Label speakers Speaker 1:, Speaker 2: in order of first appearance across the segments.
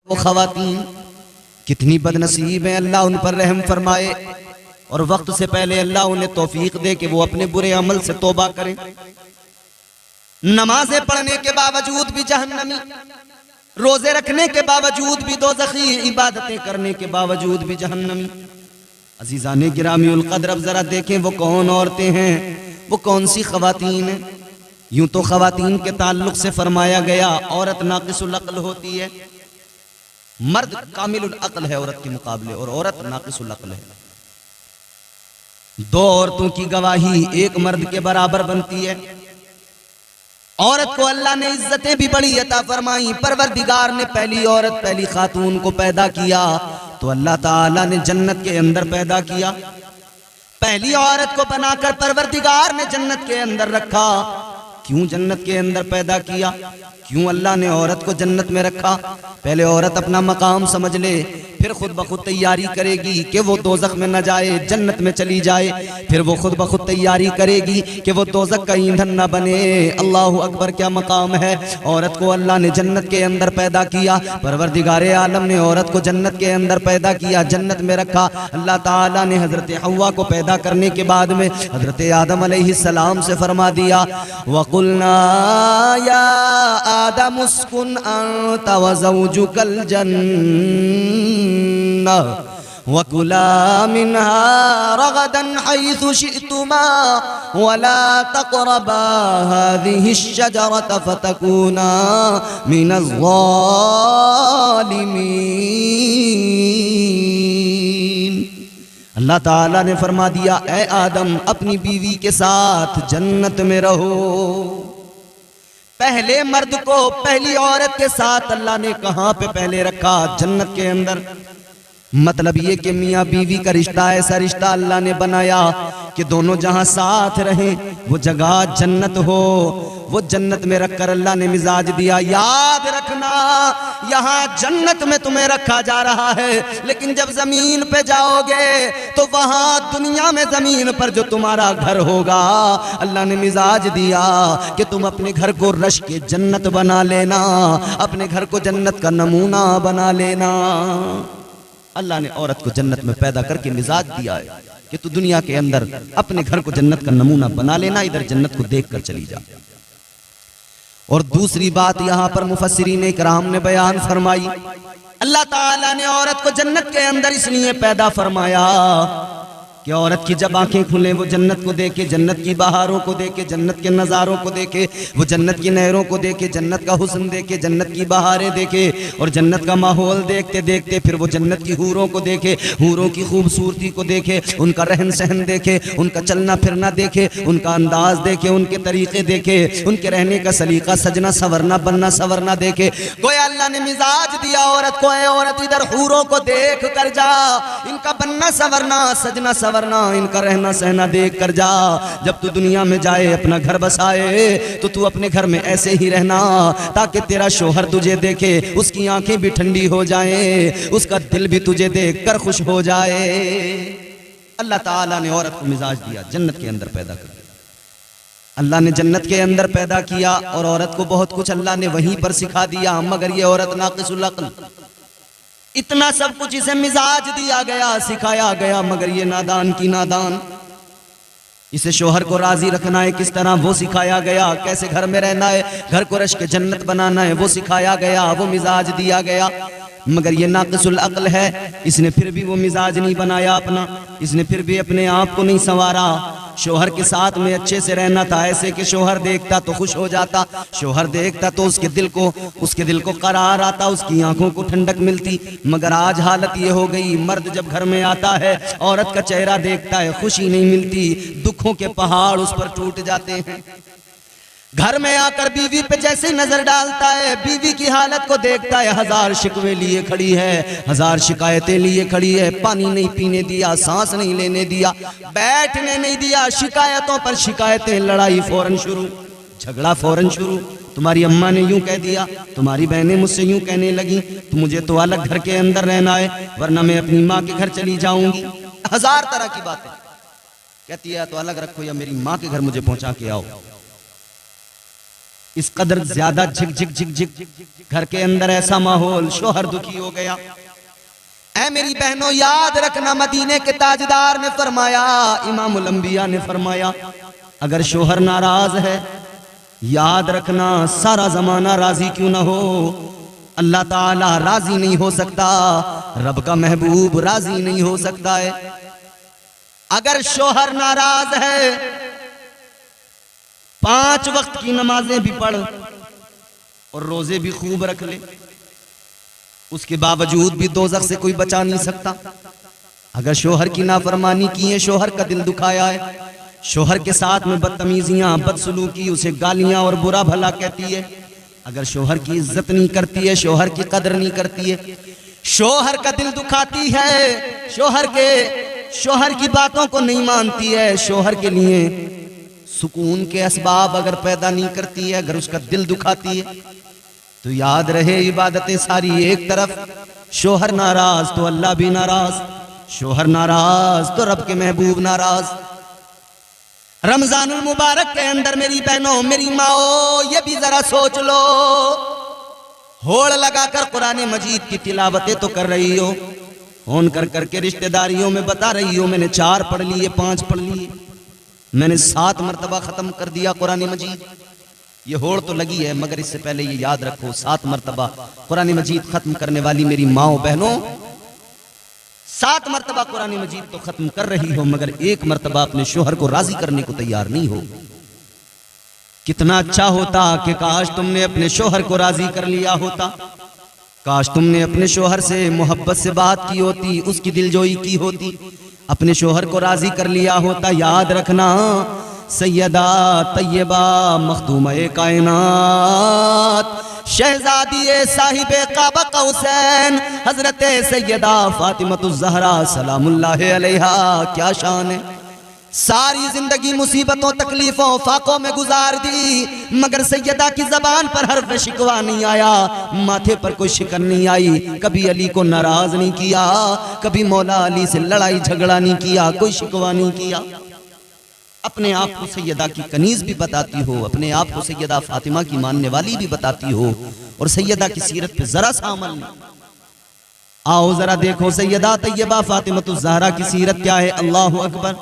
Speaker 1: वो खवातीन कितनी बदनसीब हैं, अल्लाह उन पर रहम फरमाए और वक्त से पहले अल्लाह उन्हें तौफीक दे कि वो अपने बुरे अमल से तौबा करें। नमाजें पढ़ने के बावजूद भी जहन्नमी, रोजे रखने के बावजूद भी दोज़खी, इबादतें करने के बावजूद भी जहन्नमी। अजीज़ाने गिरामी उल क़द्र, अब जरा देखें वो कौन औरतें हैं, वो कौन सी खवातीन हैं। यूं तो खवातीन के ताल्लुक से फरमाया गया औरत नाक़िसुल अक़्ल होती है, मर्द कामिलुल अक़्ल है औरत के मुकाबले, और औरत नाक़िसुल अक़्ल है। दो औरतों की गवाही एक मर्द के बराबर बनती है। औरत को अल्लाह ने इज्जतें भी बड़ी अता फरमाई। परवरदिगार ने पहली औरत, पहली खातून को पैदा किया तो अल्लाह ताला ने जन्नत के अंदर पैदा किया। पहली औरत को बनाकर परवरदिगार ने जन्नत के अंदर रखा। क्यों जन्नत के अंदर पैदा किया, क्यों अल्लाह ने औरत को जन्नत में रखा? पहले औरत अपना मकाम समझ ले, फिर खुद ब खुद तैयारी करेगी कि वो दोज़ख में न जाए, जन्नत में चली जाए। फिर वो खुद ब खुद तैयारी करेगी कि वो दोज़ख का ईंधन न बने। अल्लाह अकबर, क्या मकाम है। औरत को अल्लाह ने जन्नत के अंदर पैदा किया। परवरदिगारे आलम ने औरत को जन्नत के अंदर पैदा किया, जन्नत में रखा। अल्लाह ताला ने हजरत हव्वा को पैदा करने के बाद में हजरत आदम अलैहिस्सलाम से फरमा दिया, वक़ुलना या आदम उस्कुन अंत व ज़ौजुकल जन्नह वकुला मिन्हा रगदन हैसु शिअ्तुमा वला तक़रबा हाज़िहिश शजरत फतकूना मिनज़ ज़ालिमीन। अल्लाह ताला ने फरमा दिया, ऐ आदम अपनी बीवी के साथ जन्नत में रहो। पहले मर्द को पहली औरत के साथ अल्लाह ने कहां पे पहले रखा? जन्नत के अंदर। मतलब ये कि मियाँ बीवी का रिश्ता ऐसा रिश्ता अल्लाह ने बनाया कि दोनों जहां साथ रहें वो जगह जन्नत हो। वो जन्नत में रखकर अल्लाह ने मिजाज दिया, याद रखना यहाँ जन्नत में तुम्हें रखा जा रहा है, लेकिन जब जमीन पे जाओगे तो वहां दुनिया में जमीन पर जो तुम्हारा घर होगा, अल्लाह ने मिजाज दिया कि तुम अपने घर को रश के जन्नत बना लेना, अपने घर को जन्नत का नमूना बना लेना। अल्लाह ने औरत को जन्नत में पैदा करके मिजाज दिया है कि तू दुनिया के अंदर अपने घर को जन्नत का नमूना बना लेना, इधर जन्नत को देख कर चली जा। और दूसरी बात यहाँ पर मुफस्सिरीन इकराम ने बयान फरमाई, अल्लाह ताला ने औरत को जन्नत के अंदर इसलिए पैदा फरमाया कि औरत की जब आंखें खुले वो जन्नत को देखे, जन्नत की बहारों को देखे, जन्नत के नज़ारों को देखे, वो जन्नत की नहरों को देखे, जन्नत का हुस्न देखे, जन्नत की बहारें देखे, और जन्नत का माहौल देखते देखते फिर वो जन्नत की हूरों को देखे, हूरों की खूबसूरती को देखे, उनका रहन सहन देखे, उनका चलना फिरना देखे, उनका अंदाज देखे, उनके तरीके देखे, उनके रहने का सलीका, सजना सवरना, बनना सवरना देखे। गोया अल्लाह ने मिजाज दिया औरत को, ऐ औरत इधर हूरों को देख कर जा, इनका बनना सवरना, सजना सवरना, इनका रहना सहना देख कर जा। जब तू दुनिया में जाए, अपना घर बसाए, तो तू अपने घर में ऐसे ही रहना ताकि तेरा शोहर तुझे देखे, उसकी आंखें भी ठंडी हो जाएं, उसका दिल भी तुझे देख कर खुश हो जाए। अल्लाह ताला ने औरत को मिजाज दिया, जन्नत के अंदर पैदा कर दिया। अल्लाह ने जन्नत के अंदर पैदा किया और औरत को बहुत कुछ अल्लाह ने वहीं पर सिखा दिया, मगर ये औरत नाक़िसुल अक़्ल, इतना सब कुछ इसे मिजाज दिया गया, सिखाया गया, मगर ये नादान की नादान। इसे शोहर को राजी रखना है किस तरह वो सिखाया गया, कैसे घर में रहना है, घर को रश के जन्नत बनाना है वो सिखाया गया, वो मिजाज दिया गया। मगर ये नाक़िसुल अक़्ल है, इसने फिर भी वो मिजाज नहीं बनाया अपना, इसने फिर भी अपने आप को नहीं संवारा। शोहर के साथ में अच्छे से रहना था, ऐसे कि शोहर देखता तो खुश हो जाता, शोहर देखता तो उसके दिल को करार आता, उसकी आंखों को ठंडक मिलती। मगर आज हालत ये हो गई, मर्द जब घर में आता है औरत का चेहरा देखता है, खुशी नहीं मिलती, दुखों के पहाड़ उस पर टूट जाते हैं। घर में आकर बीवी पे जैसे नजर डालता है, बीवी की हालत को देखता है, हजार शिकवे लिए खड़ी है, हजार शिकायतें लिए खड़ी है, पानी नहीं पीने दिया, सांस नहीं लेने दिया, बैठने नहीं दिया, शिकायतों पर शिकायतें, लड़ाई फौरन शुरू, झगड़ा फौरन शुरू। तुम्हारी अम्मा ने यूं कह दिया, तुम्हारी बहनें मुझसे यूं कहने लगी, तो मुझे तो अलग घर के अंदर रहना है, वरना मैं अपनी माँ के घर चली जाऊंगी। हजार तरह की बातें कहती है, तो अलग रखो या मेरी माँ के घर मुझे पहुंचा के आओ। इस कदर ज्यादा झिक झिक झिक झिक घर के अंदर ऐसा माहौल, शोहर दुखी हो गया। ऐ मेरी बहनों याद रखना, मदीने के ताजदार ने फरमाया, इमामुल अंबिया ने फरमाया, अगर शोहर नाराज है, याद रखना सारा जमाना राजी क्यों ना हो, अल्लाह ताला राजी नहीं हो सकता, रब का महबूब राजी नहीं हो सकता है। अगर शोहर नाराज है, 5 वक्त की नमाजें भी पढ़ और रोजे भी खूब रख ले, उसके बावजूद भी दोज़ख से कोई बचा नहीं सकता। अगर शोहर की नाफरमानी की है, शोहर का दिल दुखाया है, शोहर के साथ में बदतमीजियां, बदसलूकी, उसे गालियां और बुरा भला कहती है, अगर शोहर की इज्जत नहीं करती है, शोहर की कदर नहीं करती है, शोहर का दिल दुखाती है, शोहर की बातों को नहीं मानती है, शोहर के लिए सुकून के असबाब अगर पैदा नहीं करती है, अगर उसका दिल दुखाती है, तो याद रहे इबादतें सारी एक तरफ, शोहर नाराज तो अल्लाह भी नाराज, शोहर नाराज तो रब के महबूब नाराज। रमजानुल मुबारक के अंदर मेरी बहनों, मेरी माओ, ये भी जरा सोच लो, होड़ लगाकर कुरान मजीद की तिलावतें तो कर रही हो, फोन कर करके रिश्तेदारियों में बता रही हो मैंने 4 पढ़ लिए, 5 पढ़ लिए, मैंने 7 मरतबा खत्म कर दिया कुरान मजीद। ये होड़ तो लगी है, मगर इससे पहले ये याद रखो, 7 मरतबा कुरान मजीद खत्म करने वाली मेरी माओ बहनों, 7 मरतबा कुरान मजीद तो खत्म कर रही हो, मगर 1 मरतबा अपने शोहर को राजी करने को तैयार नहीं हो। कितना अच्छा होता कि काश तुमने अपने शोहर को राजी कर लिया होता, काश तुमने अपने शोहर से मोहब्बत से बात की होती, उसकी दिलजोई की होती, अपने शोहर को राजी कर लिया होता। याद रखना, सैयदा तैयबा मखदूम-ए कायनात, शहजादी साहिबे काबा कौसैन, हजरत सैयदा फातिमतुज़ ज़हरा सलामुल्लाहि अलैहा, क्या शान है। सारी जिंदगी मुसीबतों, तकलीफों, फाकों में गुजार दी, मगर सैयदा की जबान पर हर्फ शिकवा नहीं आया, माथे पर कोई शिकन नहीं आई, कभी अली को नाराज नहीं किया, कभी मौला अली से लड़ाई झगड़ा नहीं किया, कोई शिकवा नहीं किया। अपने आप को सैयदा की कनीज भी बताती हो, अपने आप को सैयदा फातिमा की मानने वाली भी बताती हो, और सैयदा की सीरत पे जरा सा अमल नहीं। आओ जरा देखो सैयदा तैयबा फातिमतुज़ ज़हरा की सीरत क्या है। अल्लाहु अकबर।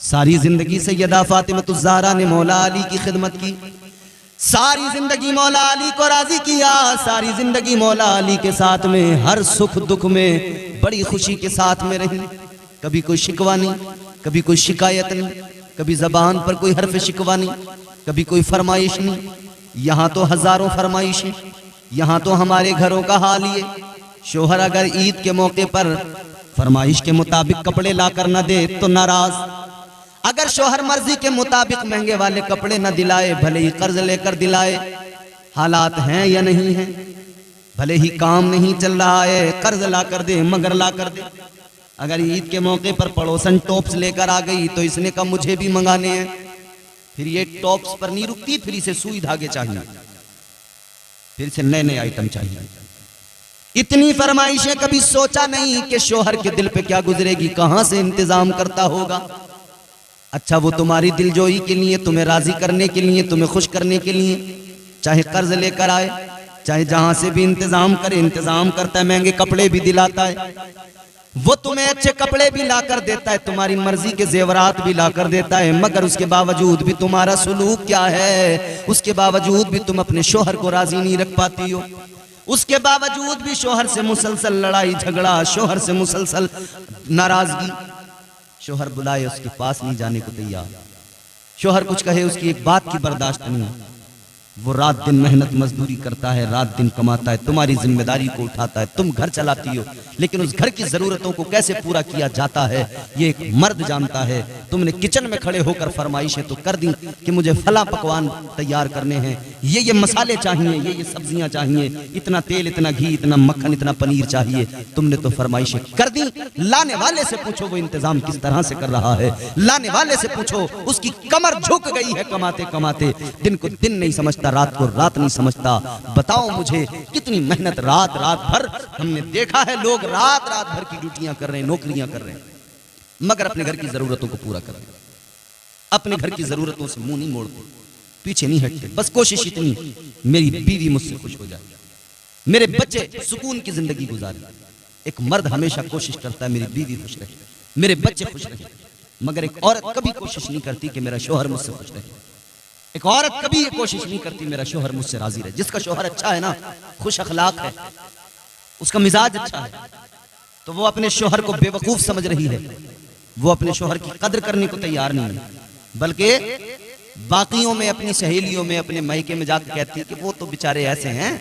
Speaker 1: सारी जिंदगी सैयदा फातिमतुज़ ज़हरा ने मौला अली की खिदमत की, सारी जिंदगी मौला अली को राजी किया, सारी जिंदगी मौला अली के साथ में हर सुख दुख में बड़ी खुशी के साथ में रही, कभी कोई शिकवा नहीं, कभी कोई शिकायत नहीं, कभी जबान पर कोई हर्फ शिकवा नहीं, कभी कोई फरमाइश नहीं। यहाँ तो हजारों फरमाइशें, यहाँ तो हमारे घरों का हाल ये, शोहर अगर ईद के मौके पर फरमाइश के मुताबिक कपड़े लाकर न दे तो नाराज, अगर शोहर मर्जी के मुताबिक महंगे वाले कपड़े न दिलाए, भले ही कर्ज लेकर दिलाए, हालात हैं या नहीं है, भले ही काम नहीं चल रहा है, कर्ज ला कर दे मगर ला कर दे। अगर ईद के मौके पर पड़ोसन टॉप्स लेकर आ गई तो इसने कहा मुझे भी मंगाने हैं, फिर ये टॉप्स पर नहीं रुकती, फिर इसे सुई धागे चाहिए, फिर से नए नए आइटम चाहिए। इतनी फरमाइशें, कभी सोचा नहीं कि शोहर के दिल पे क्या गुजरेगी, कहां से इंतजाम करता होगा। अच्छा वो तुम्हारी दिलजोई के लिए, तुम्हें राजी करने के लिए, तुम्हें खुश करने के लिए, चाहे कर्ज लेकर आए, चाहे जहां से भी इंतजाम करे, इंतजाम करता है, महंगे कपड़े भी दिलाता है, वो तुम्हें अच्छे कपड़े भी लाकर देता है, तुम्हारी मर्जी के जेवरात भी लाकर देता है, मगर उसके बावजूद भी तुम्हारा सुलूक क्या है, उसके बावजूद भी तुम अपने शोहर को राजी नहीं रख पाती हो, उसके बावजूद भी शोहर से मुसलसल लड़ाई झगड़ा, शोहर से मुसलसल नाराजगी। शोहर बुलाए उसके पास नहीं जाने को तैयार, शोहर कुछ कहे उसकी एक बात की बर्दाश्त नहीं, वो रात दिन मेहनत मजदूरी करता है, रात दिन कमाता है, तुम्हारी जिम्मेदारी को उठाता है, तुम घर चलाती हो, लेकिन उस घर की जरूरतों को कैसे पूरा किया जाता है ये एक मर्द जानता है। तुमने किचन में खड़े होकर फरमाइशें तो कर दी कि मुझे फला पकवान तैयार करने हैं, ये मसाले चाहिए, ये सब्जियां चाहिए, इतना तेल, इतना घी, इतना मक्खन, इतना पनीर चाहिए, तुमने तो फरमाइशें कर दी। लाने वाले से पूछो वो इंतजाम किस तरह से कर रहा है, लाने वाले से पूछो उसकी कमर झुक गई है कमाते कमाते, दिन को दिन नहीं समझता, रात को रात नहीं समझता। बताओ मुझे कितनी मेहनत, रात रात भर हमने देखा है, लोग रात रात भर की ड्यूटियां कर रहे हैं, नौकरियां कर रहे हैं, मगर अपने घर की जरूरतों को पूरा कर रहे हैं, अपने घर की जरूरतों से मुंह नहीं मोड़ते। पीछे नहीं हटते, बस कोशिश इतनी मेरी बीवी मुझसे खुश हो जाए, मेरे बच्चे सुकून की जिंदगी गुजारे। एक मर्द हमेशा कोशिश करता है मेरी बीवी खुश रहे, मेरे बच्चे खुश रहे, मगर एक औरत कभी कोशिश नहीं करती कि मेरा शौहर मुझसे खुश रहे। एक औरत कभी ये कोशिश नहीं करती मेरा शौहर मुझसे राजी रहे। जिसका शौहर अच्छा है ना, खुश अखलाक है, उसका मिजाज अच्छा है, तो वो अपने शौहर को बेवकूफ समझ रही है, वो अपने शौहर की कदर करने को तैयार नहीं है, बल्कि बाकियों में, अपनी सहेलियों में, अपने मायके में जाकर कहती है कि वो तो बेचारे ऐसे हैं,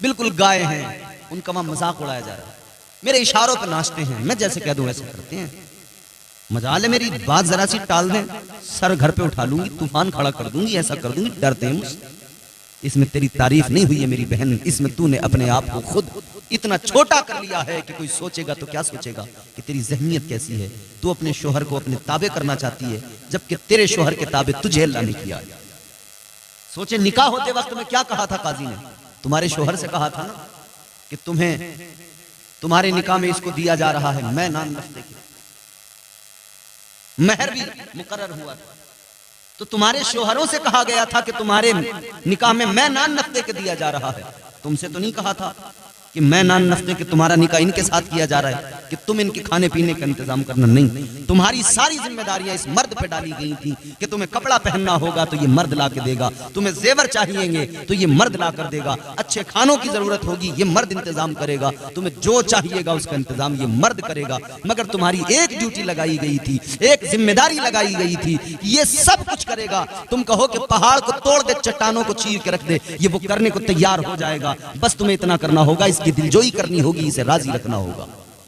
Speaker 1: बिल्कुल गाय हैं, उनका वहां मजाक उड़ाया जा रहा है, मेरे इशारों पर नाचते हैं, मैं जैसे कह दूं ऐसे करते हैं। मजाल है मेरी बात जरा सी टाल दें, सर घर पे उठा लूंगी, तूफान खड़ा कर दूंगी, ऐसा कर दूंगी, डरते हैं मुझसे। इसमें तेरी तारीफ नहीं हुई है मेरी बहन, इसमें तूने अपने आप को खुद इतना छोटा कर लिया है कि कोई सोचेगा तो क्या सोचेगा कि तेरी ज़हनियत कैसी है। तू अपने शोहर को अपने ताबे करना चाहती है, जबकि तेरे शोहर के ताबे तुझे अल्लाह ने किया है। सोचे निकाह होते वक्त में क्या कहा था काजी ने, तुम्हारे शोहर से कहा था ना कि तुम्हें तुम्हारे निकाह में इसको दिया जा रहा है मैं नान नफ्ते के, महर भी मुकर्रर हुआ था, तो तुम्हारे शोहरों से कहा गया था कि तुम्हारे निकाह में मैं नान नफ्ते के दिया जा रहा है, तुमसे तो नहीं कहा था कि मैं नान नफ्ते के तुम्हारा निकाह इनके साथ किया जा रहा है कि तुम इनके खाने पीने का इंतजाम करना। नहीं, तुम्हारी सारी जिम्मेदारियां इस मर्द पे डाली गई थी कि तुम्हें कपड़ा पहनना होगा तो ये मर्द ला के देगा, तुम्हें जेवर चाहिएंगे तो ये मर्द ला कर देगा, अच्छे खानों की जरूरत होगी ये मर्द इंतजाम करेगा, तुम्हें जो चाहिएगा उसका इंतजाम ये मर्द करेगा। मगर तुम्हारी एक ड्यूटी लगाई गई थी, एक जिम्मेदारी लगाई गई थी, ये सब कुछ करेगा। तुम कहो कि पहाड़ को तोड़ दे, चट्टानों को चीर के रख दे, ये वो करने को तैयार हो जाएगा। बस तुम्हें इतना करना होगा, इसकी दिलजोई करनी होगी, इसे राजी रखना होगा,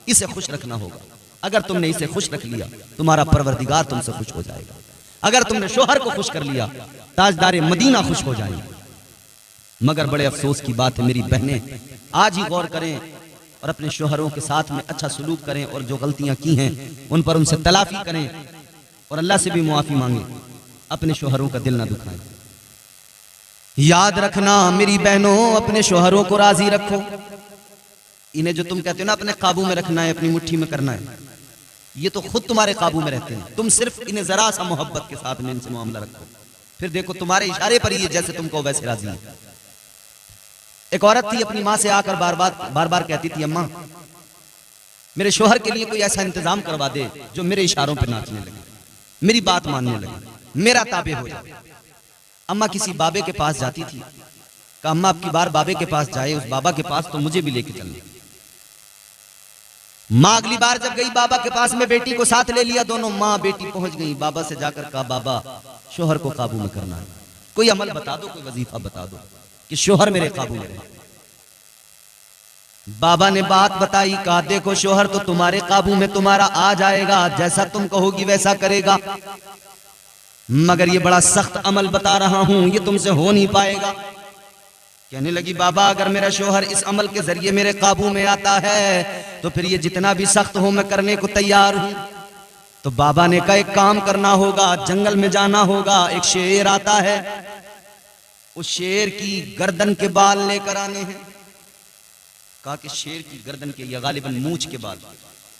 Speaker 1: इसे खुश रखना होगा। अगर तुमने इसे खुश रख लिया, तुम्हारा परवरदिगार तुमसे खुश हो जाएगा। अगर तुमने शोहर को खुश कर लिया, ताजदारे मदीना खुश हो जाएंगे। मगर बड़े अफसोस की बात है मेरी बहनें, आज ही गौर करें और अपने शोहरों के साथ में अच्छा सलूक करें, और जो गलतियां की हैं उन पर उनसे तलाफी करें, और अल्लाह से भी मुआफी मांगे, अपने शोहरों का दिल ना दुखाएं। याद रखना मेरी बहनों, अपने शोहरों को राजी रखो। इन्हें जो तुम कहते हो ना अपने काबू में रखना है, अपनी मुट्ठी में करना है, ये तो खुद तुम्हारे काबू में रहते हैं। तुम सिर्फ इन्हें जरा सा मोहब्बत के साथ में इनसे मामला रखो, फिर देखो तुम्हारे इशारे पर ये जैसे तुमको वैसे राजी है। एक औरत थी, अपनी माँ से आकर बार बार कहती थी, अम्मा मेरे शोहर के लिए कोई ऐसा इंतजाम करवा दे जो मेरे इशारों पर नाचने लगे, मेरी बात मानने लगे, मेरा ताबे हो जाए। अम्मा किसी बाबे के पास जाती थी, कहा अम्मा अब की बार बाबे के पास जाए, उस बाबा के पास तो मुझे भी लेके चलना। माँ अगली बार जब गई बाबा के पास में, बेटी को साथ ले लिया, दोनों माँ बेटी पहुंच गई। बाबा से जाकर कहा बाबा शोहर को काबू में करना है, कोई अमल बता दो, कोई वजीफा बता दो कि शोहर मेरे काबू में रहे। बाबा ने बात बताई, कहा देखो शोहर तो तुम्हारे काबू में तुम्हारा आ जाएगा, जैसा तुम कहोगी वैसा करेगा, मगर ये बड़ा सख्त अमल बता रहा हूं, ये तुमसे हो नहीं पाएगा। कहने लगी बाबा अगर मेरा शोहर इस अमल के जरिए मेरे काबू में आता है तो फिर ये जितना भी सख्त हो मैं करने को तैयार हूं। तो बाबा ने कहा एक काम करना होगा, जंगल में जाना होगा, एक शेर आता है, उस शेर की गर्दन के बाल लेकर आने हैं। कहा कि शेर की गर्दन के या गालिबन मूंछ के बाल,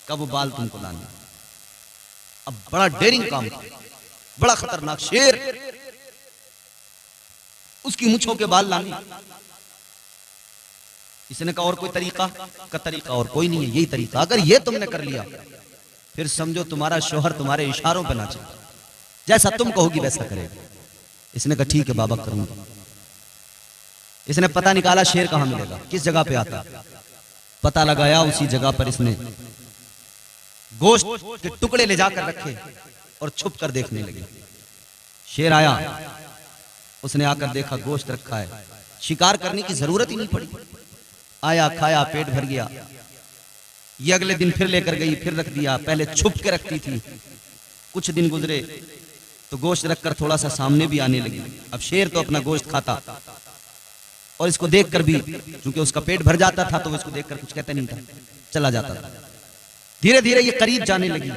Speaker 1: का वो बाल तुमको लाने। अब बड़ा डेयरिंग काम था, बड़ा खतरनाक शेर, उसकी मूंछों के बाल लाने। इसने कहा और कोई तरीका? का तरीका और कोई नहीं है, यही तरीका। अगर ये तुमने कर लिया फिर समझो तुम्हारा शोहर तुम्हारे इशारों पे नाचे, जैसा तुम कहोगी वैसा करेगा। इसने कहा ठीक है बाबा करूंगा। इसने पता निकाला शेर कहां मिलेगा, किस जगह पे आता। पता लगाया, उसी जगह पर इसने गोश्त के टुकड़े ले जाकर रखे और छुप कर देखने लगे। शेर आया, उसने आकर देखा गोश्त रखा है, शिकार करने की जरूरत ही नहीं पड़ी। आया, खाया, पेट भर गया। ये अगले दिन फिर लेकर गई, फिर रख दिया। पहले छुप के रखती थी, कुछ दिन गुजरे तो गोश्त रखकर थोड़ा सा सामने भी आने लगी। अब शेर तो अपना गोश्त खाता और इसको देखकर भी, क्योंकि उसका पेट भर जाता था तो इसको देखकर कुछ कहता नहीं था, चला जाता था। धीरे धीरे ये करीब जाने लगी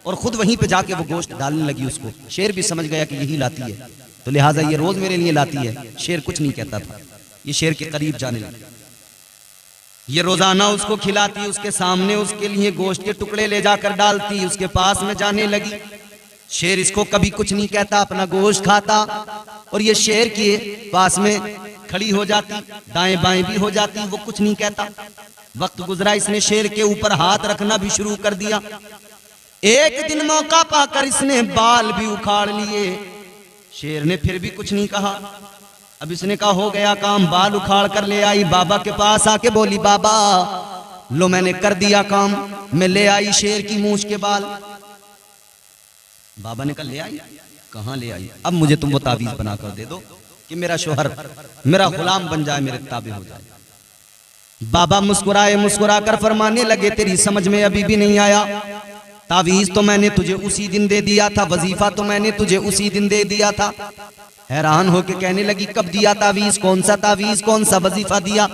Speaker 1: और खुद वहीं पे जाके वो गोश्त डालने लगी उसको। शेर भी समझ गया कि यही लाती है, तो लिहाजा ये रोज मेरे लिए लाती है। शेर कुछ नहीं कहता था, ये शेर के करीब जाने लगी। ये रोजाना उसको खिलाती, उसके सामने उसके लिए गोश्त के टुकड़े ले जाकर डालती, उसके पास में जाने लगी। शेर इसको कभी कुछ नहीं कहता, अपना गोश्त खाता, और ये शेर के पास में खड़ी हो जाती, दाएं बाएं भी हो जाती, वो कुछ नहीं कहता। वक्त गुजरा, इसने शेर के ऊपर हाथ रखना भी शुरू कर दिया। एक दिन मौका पाकर इसने बाल भी उखाड़ लिए। शेर ने फिर भी कुछ नहीं कहा। अब इसने कहा हो गया काम, बाल उखाड़ कर ले आई, बाबा के पास आके बोली, बाबा लो मैंने कर दिया काम, मैं ले आई शेर की मूंछ के बाल। बाबा ने कहा ले आई? कहां ले आई? अब मुझे तुम वो तावीज बना कर दे दो कि मेरा शोहर मेरा गुलाम बन जाए, मेरे ताबे हो जाए। बाबा मुस्कुराए, मुस्कुरा कर फरमाने लगे, तेरी समझ में अभी भी नहीं आया, तावीज तो मैंने तुझे उसी दिन दे दिया था, वजीफा तो मैंने तुझे उसी दिन दे दिया था। हैरान होके कहने लगी, कब दिया तावीज? कौन सा तावीज, कौन सा वजीफा दिया?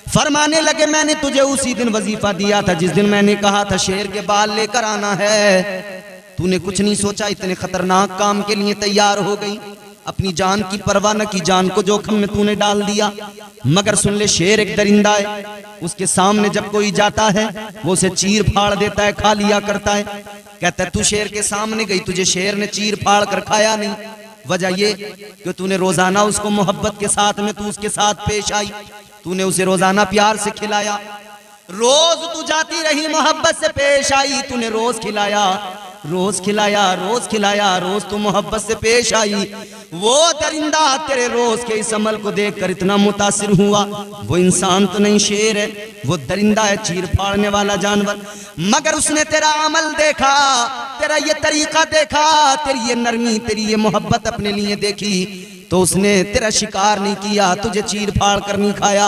Speaker 1: फरमाने लगे, मैंने तुझे उसी दिन वजीफा दिया था जिस दिन मैंने कहा था शेर के बाल लेकर आना है। तूने कुछ नहीं सोचा, इतने खतरनाक काम के लिए तैयार हो गई, अपनी जान की परवाह न की, जान को जोखिम में तूने डाल दिया। मगर सुन ले, शेर एक दरिंदा है, उसके सामने जब कोई जाता है वो उसे चीर फाड़ देता है, खा लिया करता है। कहता है तू शेर के सामने गई, तुझे शेर ने चीर फाड़ कर खाया नहीं। वजह ये कि तूने रोजाना उसको मोहब्बत के साथ में तू उसके साथ पेश आई, तूने उसे रोजाना प्यार से खिलाया, रोज तू जाती रही मोहब्बत से पेश आई, तूने रोज खिलाया, रोज खिलाया, रोज खिलाया, रोज तू मोहब्बत से पेश आई। वो दरिंदा तेरे रोज के इस अमल को देखकर इतना मुतासिर हुआ, वो इंसान तो नहीं शेर है, वो दरिंदा है, चीर फाड़ने वाला जानवर। मगर उसने तेरा अमल देखा, तेरा ये तरीका देखा, तेरी ये नरमी, तेरी ये मोहब्बत अपने लिए देखी, तो उसने तेरा शिकार नहीं किया, तुझे चीर फाड़ कर नहीं खाया,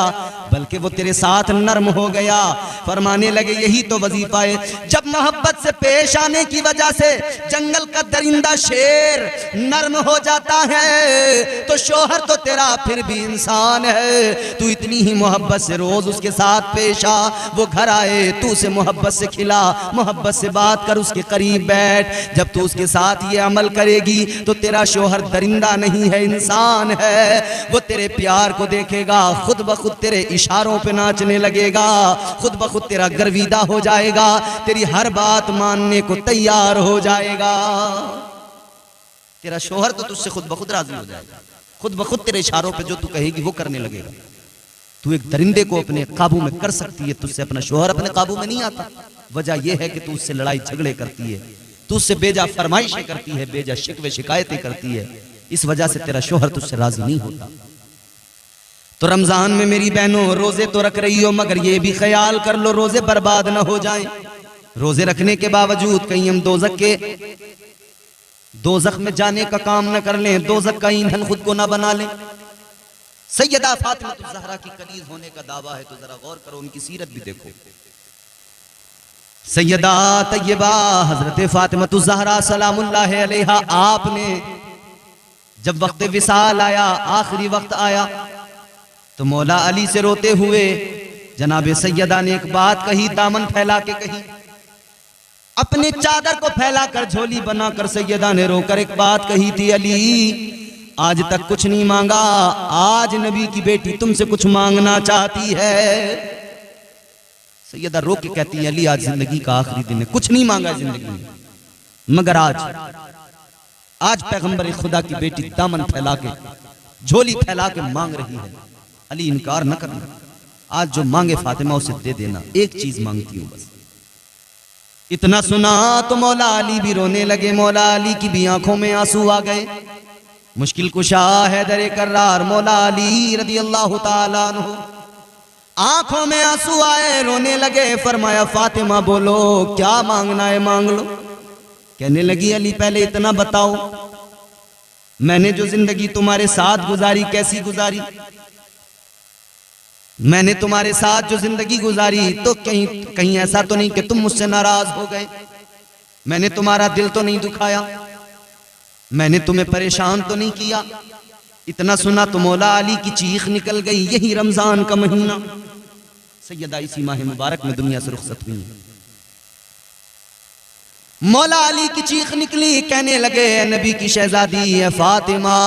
Speaker 1: बल्कि वो तेरे साथ नर्म हो गया। फरमाने लगे यही तो वजीफा है। जब मोहब्बत से पेश आने की वजह से जंगल का दरिंदा शेर नर्म हो जाता है, तो शोहर तो तेरा फिर भी इंसान है। तू इतनी ही मोहब्बत से रोज उसके साथ पेश आ, वो घर आए तू उसे मोहब्बत से खिला, मोहब्बत से बात कर, उसके करीब बैठ। जब तू उसके साथ ये अमल करेगी तो तेरा शोहर दरिंदा नहीं है, इंसान है। वो तेरे प्यार को देखेगा, खुद ब खुद तेरे इशारों पे नाचने लगेगा, खुद ब खुद तेरा गर्विदा हो जाएगा, तेरी हर बात मानने को तैयार हो जाएगा। तेरा शोहर तो तुझसे खुद ब खुद राजी हो जाएगा, खुद ब खुद तेरे इशारों पे जो तू कहेगी वो करने लगेगा। तू एक दरिंदे को अपने काबू में कर सकती है, तुझसे अपना शोहर अपने काबू में नहीं आता। वजह यह है कि तू उससे लड़ाई झगड़े करती है, तू उससे बेजा फरमाइशें करती है, बेजा शिकवे शिकायतें करती है, इस वजह से तेरा शोहर तुझसे राजी नहीं होता। तो रमजान में मेरी बहनों रोजे तो रख रही हो, मगर ये भी ख्याल कर लो रोजे बर्बाद ना हो जाएं। रोजे रखने के बावजूद कहीं हम दोजख में जाने का काम न कर लें, दोजख का ईंधन खुद को ना बना लें। सैयदा फातिमा ज़हरा की कनीज होने का दावा है, तो जरा गौर करो, उनकी सीरत भी देखो। सैयदा तैयबा हजरत फातिमा ज़हरा सलामुल्लाह अलैहा, आपने जब वक्त विसाल आया, आखिरी वक्त आया, तो मौला अली से रोते हुए जनाबे सैयदा ने एक बात कही, दामन फैला के कही, अपने चादर को फैलाकर झोली बनाकर सैयदा ने रोकर एक बात कही थी, अली आज तक कुछ नहीं मांगा, आज नबी की बेटी तुमसे कुछ मांगना चाहती है। सैयदा रो के कहती है, अली आज जिंदगी का आखिरी दिन है, कुछ नहीं मांगा जिंदगी में, मगर आज पैगंबर खुदा की बेटी दामन फैला के झोली फैला के मांग रही है। अली इनकार न करना, आज जो मांगे फातिमा उसे दे देना, एक चीज मांगती हूं बस। इतना सुना तो मौला अली भी रोने लगे, मौला अली की भी आंखों में आंसू आ गए। मुश्किल कुशा हैदर कर्रार मौला अली रदी अल्लाह ताला अन्हु, आंखों में आंसू आए, रोने लगे। फरमाया फातिमा बोलो क्या मांगना है मांग लो। कहने लगी अली पहले इतना बताओ, मैंने जो जिंदगी तुम्हारे साथ गुजारी कैसी गुजारी, मैंने तुम्हारे साथ जो जिंदगी गुजारी तो कहीं ऐसा तो नहीं कि तुम मुझसे नाराज हो गए, मैंने तुम्हारा दिल तो नहीं दुखाया, मैंने तुम्हें परेशान तो नहीं किया। इतना सुना तो मौला अली की चीख निकल गई। यही रमजान का महीना, सैयदा इसी माह मुबारक में दुनिया से रुखसत हुई। मौला अली की चीख निकली, कहने लगे नबी की शहजादी है फातिमा,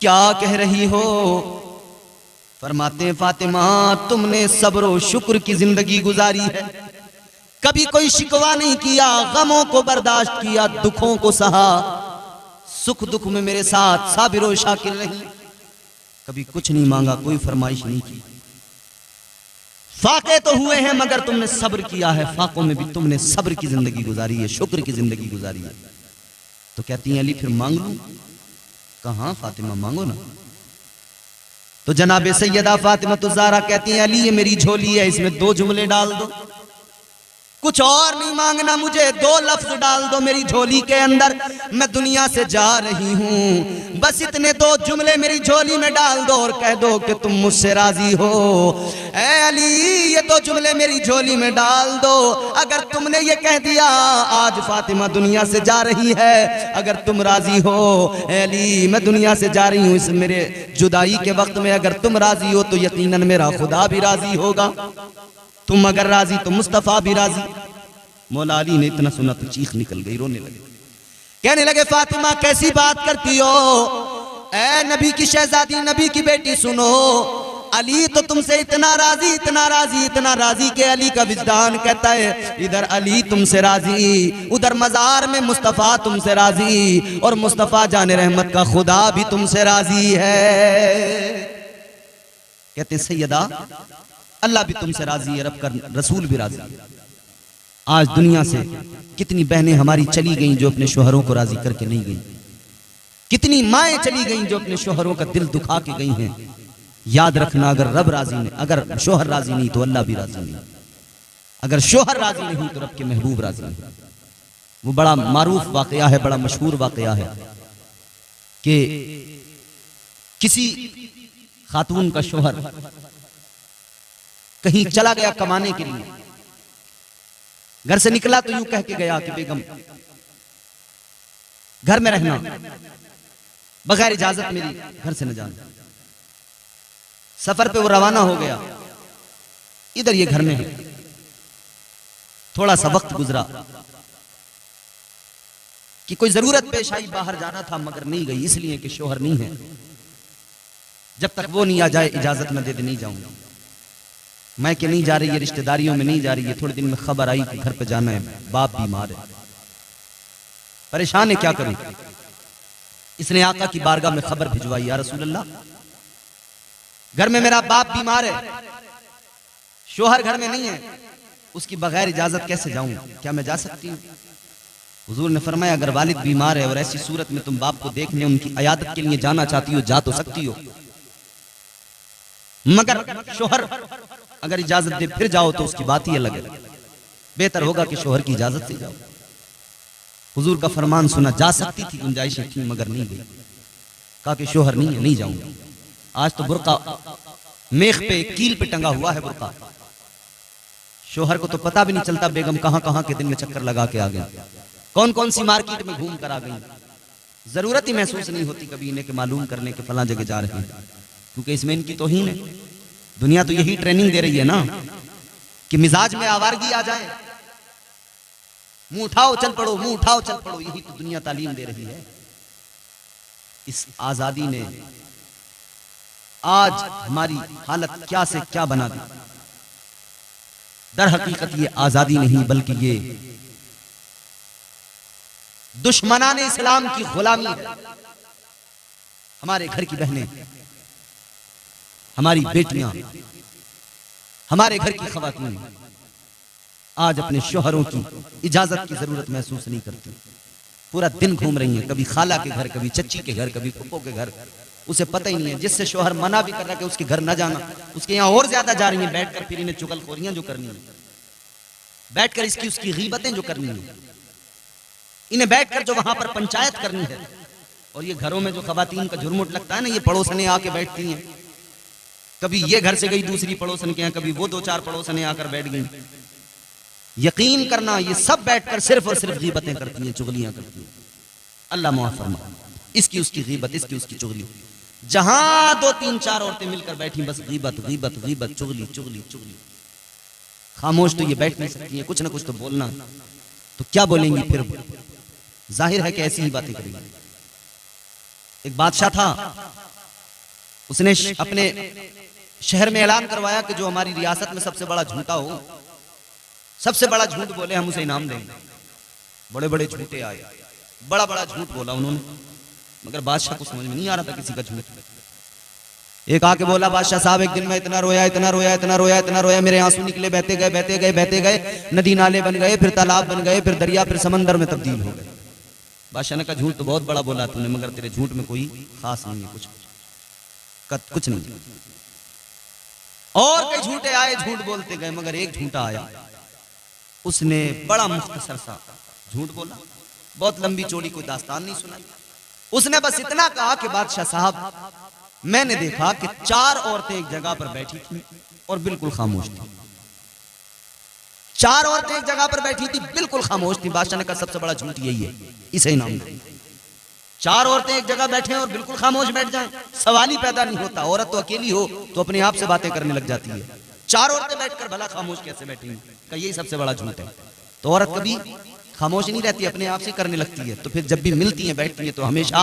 Speaker 1: क्या कह रही हो। फरमाते फातिमा तुमने सब्र और शुक्र की जिंदगी गुजारी है, कभी कोई शिकवा नहीं किया, गमों को बर्दाश्त किया, दुखों को सहा, सुख दुख में मेरे साथ साबिर शाकिर रही। कभी कुछ नहीं मांगा, कोई फरमाइश नहीं की। फाके तो हुए हैं मगर तुमने सब्र किया है, फाकों में भी तुमने सब्र की जिंदगी गुजारी है, शुक्र की जिंदगी गुजारी है। तो कहती हैं अली फिर मांग लूं? कहां फातिमा मांगो ना। तो जनाबे सैयदा फातिमा तो ज़हरा कहती हैं अली ये मेरी झोली है, इसमें 2 जुमले डाल दो, कुछ और नहीं मांगना, मुझे 2 लफ्ज डाल दो मेरी झोली के अंदर, मैं दुनिया से जा रही हूं, बस इतने 2 जुमले मेरी झोली में डाल दो और कह दो कि तुम मुझसे राजी हो। ए अली ये 2 जुमले मेरी झोली में डाल दो, अगर तुमने ये कह दिया आज फातिमा दुनिया से जा रही है, अगर तुम राजी हो ए अली मैं दुनिया से जा रही हूं, इस मेरे जुदाई के वक्त में अगर तुम राजी हो तो यकीनन मेरा खुदा भी राजी होगा, तुम अगर राजी तो मुस्तफा भी राजी। मौला अली ने इतना सुना तो चीख निकल गई, रोने लगे, कहने लगे फातिमा कैसी बात करती हो, ए नबी की शहजादी, नबी की बेटी, सुनो अली तो तुमसे इतना राजी, इतना राजी, इतना राजी कि अली का विजदान कहता है इधर अली तुमसे राजी, उधर मजार में मुस्तफा तुमसे राजी, और मुस्तफा जाने रहमत का खुदा भी तुमसे राजी है। कहते सैयदा अल्लाह भी तुमसे राजी है, रब का रसूल भी राजी है। आज दुनिया से कितनी बहनें हमारी चली गईं जो अपने शोहरों को राजी करके नहीं गईं, कितनी माएं चली गईं जो अपने शोहरों का दिल दुखा के गई हैं। याद रखना अगर रब राजी नहीं, अगर शोहर राजी नहीं तो अल्लाह भी राजी नहीं, अगर शोहर राजी नहीं तो रब के महबूब राजी नहीं। वो बड़ा मारूफ वाकया है, बड़ा मशहूर वाकया है कि किसी खातून का शोहर कहीं चला गया कमाने के लिए, घर से निकला तो यूं कह के गया कि बेगम घर में रहना, बगैर इजाजत मेरी घर से न जाना। सफर पे वो रवाना हो गया, इधर ये घर में है, थोड़ा सा वक्त गुजरा कि कोई जरूरत पेश आई, बाहर जाना था मगर नहीं गई, इसलिए कि शोहर नहीं है, जब तक वो नहीं आ जाए इजाजत न दे दे नहीं जाऊंगा। मैं कि नहीं जा रही है, रिश्तेदारियों में नहीं जा रही है, थोड़े दिन में खबर आई कि घर पे जाना है, बाप बीमार है, परेशान है, क्या करूं। इसने आका की बारगाह में खबर भिजवाई, या रसूल अल्लाह घर में मेरा बाप बीमार है, शोहर घर में नहीं है, उसकी बगैर इजाजत कैसे जाऊं, क्या मैं जा सकती हूँ? हुजूर ने फरमाया अगर वालिद बीमार है और ऐसी सूरत में तुम बाप को देखने उनकी अयादत के लिए जाना चाहती हो, जा तो सकती हो, मगर शोहर अगर इजाजत दे फिर जाओ तो उसकी बात ही अलग है, बेहतर होगा कि शोहर की इजाजत से जाओ। हुजूर का फरमान सुना, जा सकती थी, गुंजाइशें थी मगर नहीं गई, कहा कि शोहर नहीं है, नहीं जाऊंगी। आज तो बुर्का मेख पे कील पे टंगा हुआ है बुर्का, शोहर को तो पता भी नहीं चलता बेगम कहां कहां के दिन में चक्कर लगा के आ गई, कौन कौन सी मार्केट में घूम कर आ गई, जरूरत ही महसूस नहीं होती कभी इन्हें के मालूम करने के फला जगह जा रहे हैं, क्योंकि इसमें इनकी तौहीन है। दुनिया तो यही ट्रेनिंग दे रही है ना कि मिजाज में आवारगी आ जाए, मुंह उठाओ चल पड़ो, मुंह उठाओ चल पड़ो, यही तो दुनिया तालीम दे रही है। इस आजादी ने आज हमारी हालत क्या से क्या बना दी। दर हकीकत ये आजादी नहीं बल्कि ये दुश्मनाने इस्लाम की गुलामी है। हमारे घर की बहनें, हमारी बेटियां, हमारे घर की खवातीन आज अपने शोहरों की इजाजत की जरूरत महसूस नहीं करती, पूरा दिन घूम रही हैं, कभी खाला के घर, कभी चच्ची के घर, कभी फुप्पो के घर, उसे पता ही नहीं है। जिससे शोहर मना भी कर रहा है कि उसके घर न जाना, उसके यहाँ और ज्यादा जा रही हैं बैठकर, फिर इन्हें चुगलखोरियां जो करनी है, बैठकर इसकी उसकी गीबतें जो करनी है, इन्हें बैठकर जो वहां पर पंचायत करनी है। और ये घरों में जो खवातीन का झुरमुट लगता है ना, ये पड़ोसने आके बैठती हैं, कभी ये घर से गई दूसरी पड़ोसन के यहाँ, कभी वो 2-4 पड़ोसने आकर बैठ गई। यकीन करना ये सब बैठकर सिर्फ और सिर्फ गीबतें करती हैं, चुगलियां करती हैं। अल्लाह माफ फरमा, इसकी उसकी गीबत, इसकी उसकी चुगली, जहां 2-3-4 औरतें मिलकर बैठी बस गीबत गीबत गीबत, चुगली चुगली चुगली। खामोश तो ये बैठ नहीं सकती हैं, कुछ ना कुछ तो बोलना, तो क्या बोलेंगी फिर, जाहिर है कि ऐसी ही बातें करेंगी। एक बादशाह था, उसने अपने शहर में ऐलान करवाया कि जो हमारी रियासत में सबसे बड़ा झूठा हो, सबसे बड़ा झूठ बोले हम उसे इनाम देंगे। बड़े बड़े झूठे आए, बड़ा बड़ा झूठ बोला उन्होंने, मगर बादशाह को समझ में नहीं आ रहा था किसी का झूठ। एक आके बोला बादशाह साहब एक दिन मैं इतना रोया इतना रोया इतना रोया इतना रोया, मेरे आंसू निकले, बहते गए बहते गए बहते गए, नदी नाले बन गए, फिर तालाब बन गए, फिर दरिया, फिर समंदर में तब्दील हो गए। बादशाह ने कहा झूठ तो बहुत बड़ा बोला तूने, मगर तेरे झूठ में कोई खास नहीं है, कुछ नहीं। और कई झूठे आए, झूठ बोलते गए, मगर एक झूठा आया, उसने बड़ा मुख्तसर सा झूठ बोला, बहुत लंबी चौड़ी कोई दास्तान नहीं सुनाई। उसने बस इतना कहा कि बादशाह साहब मैंने देखा कि 4 औरतें एक जगह पर बैठी थी और बिल्कुल खामोश थी। 4 औरतें एक जगह पर बैठी थी, बिल्कुल खामोश थी। बादशाह ने कहा सबसे बड़ा झूठ यही है, इसे इनाम दे। 4 औरतें एक जगह बैठे और बिल्कुल खामोश बैठ जाएं, सवाल ही पैदा नहीं होता। औरत तो अकेली हो तो अपने आप से बातें करने लग जाती है, 4 औरतें बैठकर भला खामोश कैसे बैठेंगी? कहा यही सबसे बड़ा झूठ है। तो औरत कभी खामोश नहीं रहती, अपने आप से करने लगती है। तो फिर जब भी मिलती हैं बैठती हैं तो हमेशा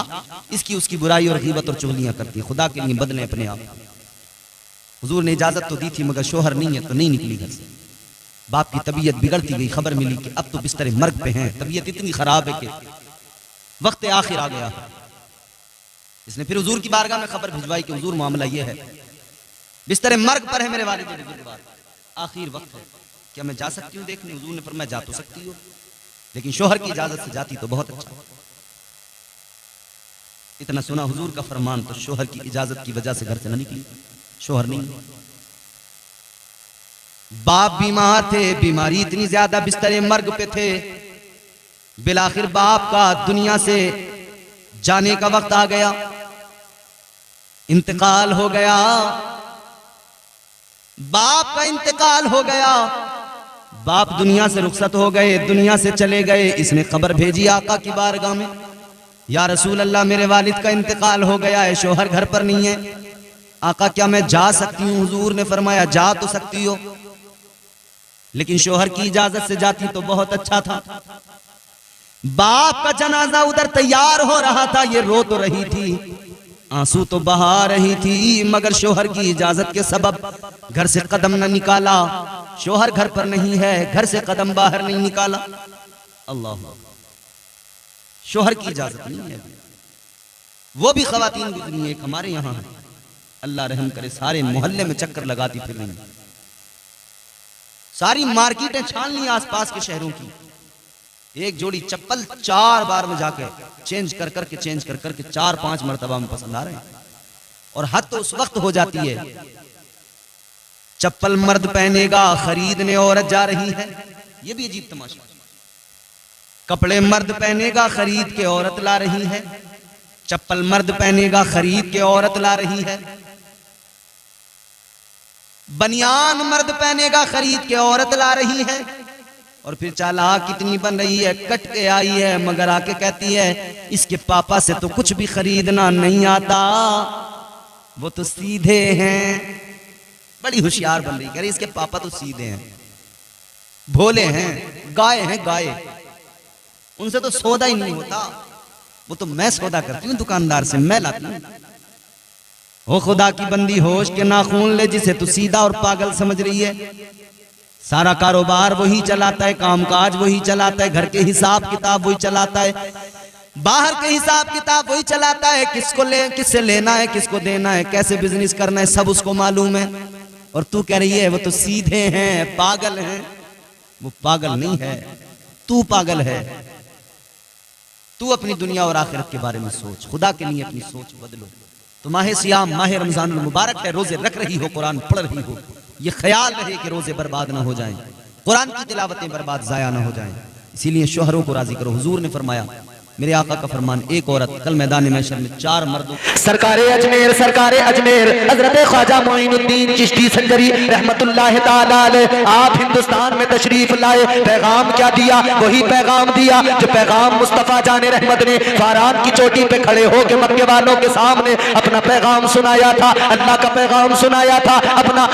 Speaker 1: इसकी उसकी बुराई और गीबत और चुगलियां करती है। खुदा के लिए बदलें अपने आप। हुजूर ने इजाजत तो दी थी, मगर शोहर नहीं है तो नहीं निकली घर से। बाप की तबीयत बिगड़ती गई, खबर मिली कि अब तो बिस्तर मर्ग पे हैं, तबीयत इतनी खराब है कि वक्त आखिर आ गया। इसने फिर हुजूर की बारगाह में खबर भिजवाई कि हुजूर मामला ये है, बिस्तर मर्ग पर है मेरे वालिद बुजुर्गवार, आखिर वक्त है, क्या मैं जा सकती हूँ देखने? हुजूर ने फरमाया जा तो सकती हो, लेकिन शोहर की इजाजत से जाती तो बहुत अच्छा। इतना सुना हुजूर का फरमान तो शोहर की इजाजत की वजह से घर से न निकली। शोहर नहीं, बाप बीमार थे, बीमारी इतनी ज्यादा, बिस्तर मर्ग पे थे। बिलाखिर बाप का दुनिया से जाने का वक्त आ गया, इंतकाल हो गया, बाप का इंतकाल हो गया। बाप दुनिया से रुखसत हो गए, दुनिया से चले गए। इसने खबर भेजी आका की बारगाह में, या रसूल अल्लाह मेरे वालिद का इंतकाल हो गया है, शोहर घर पर नहीं है। आका क्या मैं जा सकती हूँ? हुजूर ने फरमाया जा तो सकती हो, लेकिन शोहर की इजाजत से जाती तो बहुत अच्छा था। बाप का जनाजा उधर तैयार हो रहा था, ये रो तो रही थी, आंसू तो बहा रही थी, मगर शोहर की इजाजत के सबब घर से कदम न निकाला। शोहर घर पर नहीं है, घर से कदम बाहर नहीं निकाला। अल्लाह, शोहर की इजाजत नहीं है। वो भी खवातीन गुजरी है, एक हमारे यहाँ है, अल्लाह रहम करे, सारे मोहल्ले में चक्कर लगाती फिर रही, सारी मार्केटें छान ली आसपास के शहरों की। एक जोड़ी चप्पल 4 बार में जाके चेंज कर करके 4-5 मरतबा में पसंद आ रहे हैं। और हद तो उस वक्त हो जाती है, चप्पल मर्द पहनेगा, खरीदने औरत जा रही है। यह भी अजीब तमाशा, कपड़े मर्द पहनेगा, खरीद के औरत ला रही है। चप्पल मर्द पहनेगा, खरीद के औरत ला रही है। बनियान मर्द पहनेगा, खरीद के औरत ला रही है। और फिर चालाक कितनी बन रही है, कट के आई है, मगर आके कहती है इसके पापा से तो कुछ भी खरीदना नहीं आता, वो तो सीधे हैं। बड़ी होशियार बन रही, कह रही इसके पापा तो सीधे हैं, भोले हैं, गाय, उनसे तो सौदा ही नहीं होता, वो तो मैं सौदा करती हूँ दुकानदार से, मैं लाती हूँ। हो खुदा की बंदी, होश के नाखून ले, जिसे तू सीधा और पागल समझ रही है। सारा कारोबार वही चलाता है, कामकाज वही चलाता है, घर के हिसाब किताब वही चलाता है, बाहर के हिसाब किताब वही चलाता है, किससे लेना है, किसको देना है, कैसे बिजनेस करना है, सब उसको मालूम है। और तू कह रही है वो तो सीधे हैं, पागल हैं। वो पागल नहीं है, तू पागल है। तू अपनी दुनिया और आखिरत के बारे में सोच, खुदा के लिए अपनी सोच बदलो। तो माह सियाम, माह रमजान मुबारक है, रोजे रख रही हो, कुरान पढ़ रही हो, ये ख्याल रहे कि रोजे बर्बाद ना हो जाएं, कुरान की तिलावतें बर्बाद जाया ना हो जाएं। इसीलिए शोहरों को राजी करो। हुजूर ने फरमाया, मेरे आका का फरमान, एक औरत कल मैदान महशर में 4 मर्दों, सरकारे अजमेर हजरत ख्वाजा मोइनुद्दीन चिश्ती संजरी रहमतुल्लाह ताला अलैह, आप हिंदुस्तान में तशरीफ लाए, पैगाम क्या दिया? वही पैगाम दिया जो पैगाम मुस्तफा जाने रहमत ने फारान की चोटी पे खड़े होकर मक्के वालों के सामने अपना पैगाम सुनाया था, अल्लाह का पैगाम सुनाया था,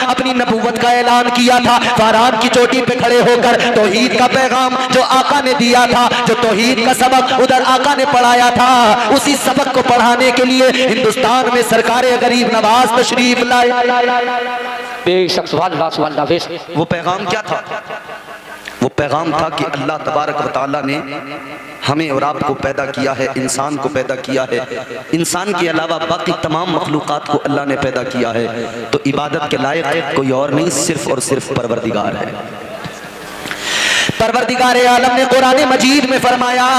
Speaker 1: अपनी नबूवत का ऐलान किया था। फारान की चोटी पे खड़े होकर तौहीद का पैगाम जो आका ने दिया था, जो तौहीद का सबक उधर आका ने पढ़ाया था, उसी सबक को पढ़ाने के लिए हिंदुस्तान में सरकारे गरीब नवाज तशरीफ लाए। बेशक सुभान अल्लाह, सुभान अल्लाह। वो पैगाम क्या था? वो पैगाम था कि अल्लाह तबारक व तआला ने हमें और आपको पैदा किया है, इंसान को पैदा किया है, इंसान के अलावा बाकी तमाम मखलूक़ात को अल्लाह ने पैदा किया है, तो इबादत के लायक कोई और नहीं, सिर्फ और सिर्फ परवरदिगार है। परवरदिगार आलम ने कुरान मजीद में फरमाया,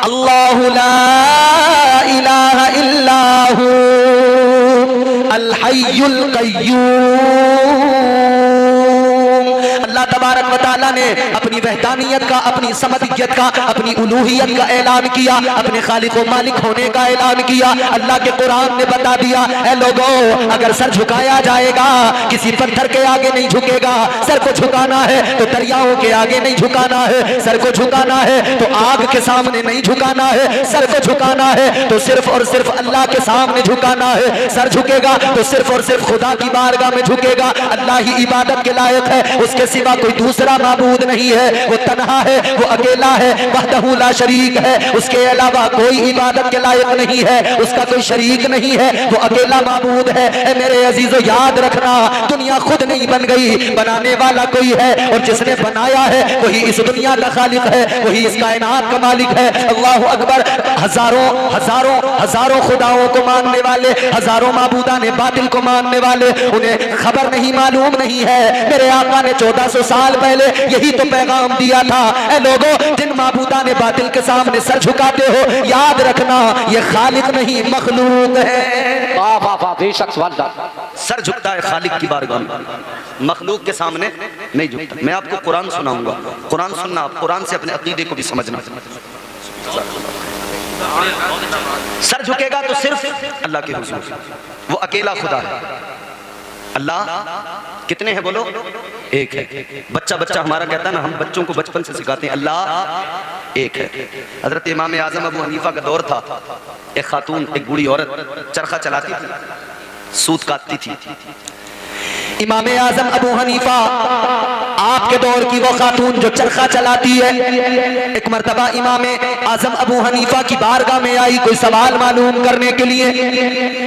Speaker 1: अल्लाहु ला इलाहा इल्लाहु अल हय्युल क़य्यूम। अल्लाह तबारक व तआला ने अपनी वहदानियत का, अपनी समदियत का, अपनी उलूहियत का ऐलान किया, अपने खालिक व मालिक होने का ऐलान किया। अल्लाह के कुरान ने बता दिया, ऐ लोगों, अगर सर झुकाया जाएगा, किसी पत्थर के आगे नहीं झुकेगा। सर को झुकाना है तो दरियाओं के आगे नहीं झुकाना है, सर को झुकाना है तो आग के सामने नहीं झुकाना है, सर को झुकाना है तो सिर्फ और सिर्फ अल्लाह के सामने झुकाना है। सर झुकेगा तो सिर्फ और सिर्फ खुदा की बारगाह में झुकेगा। अल्लाह ही इबादत के लायक है, उसके सिवा कोई दूसरा माबूद नहीं है। वो तन्हा है, वो अकेला है, वहदहू ला शरीक है, उसके अलावा कोई इबादत के लायक नहीं है, उसका कोई शरीक नहीं है, वो अकेला माबूद है। ए मेरे अजीजों, याद रखना, दुनिया खुद नहीं बन गई, बनाने वाला कोई है, और जिसने बनाया है वही इस दुनिया का खालिक है, वही इस कायनात का मालिक है। अल्लाहु अकबर। हजारों हजारों हजारों खुदाओं को मानने वाले, हजारों माबूदा ने बातिल को मानने वाले, उन्हें खबर नहीं, मालूम नहीं है। मेरे आका ने 1400 साल पहले यही तो पैगाम दिया था, ऐ लोगों, जिन माबूदा ने बातिल के सामने सर झुकाते हो, याद रखना ये खालिक नहीं, मखलूक है। सर झुकता है खालिक की बारगाह में, मखलूक के सामने नहीं झुकता। मैं आपको कुरान सुनाऊंगा, कुरान सुनना, आप कुरान से अपने अकीदे को भी समझना। सर झुकेगा तो सिर्फ अल्लाह के हुजूर, वो अकेला खुदा है। अल्लाह कितने हैं बोलो? एक है। बच्चा बच्चा हमारा कहता है ना, हम बच्चों को बचपन से सिखाते हैं अल्लाह एक है। हजरत इमाम आजम अबू हनीफा का दौर था, एक खातून, एक बूढ़ी औरत चरखा चलाती थी, सूत काटती थी। इमाम आजम अबू हनीफा, आपके दौर की वो खातून जो चरखा चलाती है, एक मर्तबा इमाम आजम अबू हनीफा की बारगाह में आई कोई सवाल मालूम करने के लिए।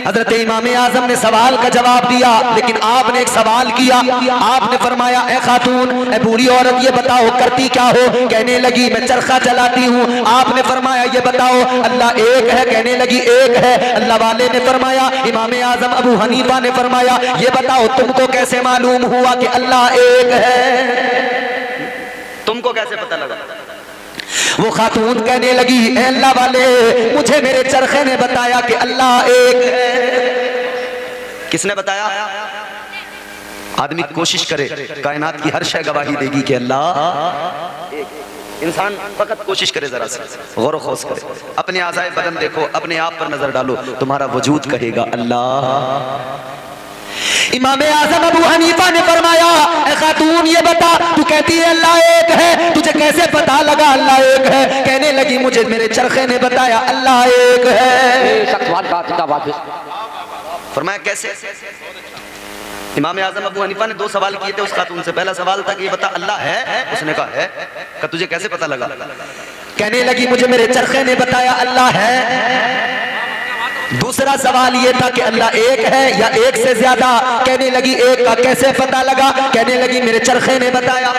Speaker 1: हजरत इमाम आजम ने सवाल का जवाब दिया, लेकिन आपने एक सवाल किया। आपने फरमाया, ए खातून, ए बूढ़ी औरत, ये बताओ करती क्या हो? कहने लगी, मैं चरखा चलाती हूँ। आपने फरमाया, ये बताओ अल्लाह एक है? कहने लगी, एक है। अल्लाह वाले ने फरमाया, इमाम आजम अबू हनीफा ने फरमाया, ये बताओ तुमको कैसे मालूम हुआ कि अल्लाह एक है? तुमको कैसे पता लगा? वो खातून कहने लगी, ए अल्लाह वाले, मुझे मेरे चरखे ने बताया कि अल्लाह एक है। किसने बताया? आदमी कोशिश करे, कायनात की हर शय गवाही देगी कि अल्लाह एक। इंसान फकत कोशिश करे, जरा सा गौर व खौस करे, अपने आज़ाए बदन देखो, अपने आप पर नजर डालो, तुम्हारा वजूद कहेगा अल्लाह। इमाम आज़म अबू हनीफा ने फरमाया, ए खातून, ये बता, तू कहती है अल्लाह एक है, तुझे कैसे पता लगा अल्लाह एक है? कहने लगी, मुझे मेरे चरखे ने बताया अल्लाह एक है। फरमाया कैसे? इमाम आज़म अबू हनीफा ने 2 सवाल किए थे उस खातून से। पहला सवाल था कि ये बता अल्लाह है? उसने कहा है। कहा तुझे कैसे पता लगा? कहने लगी, मुझे मेरे चरखे ने बताया अल्लाह है। दूसरा सवाल ये था कि अल्लाह एक है या एक से ज्यादा? कहने लगी, एक का कैसे पता लगा? कहने लगी, मेरे चरखे ने बताया।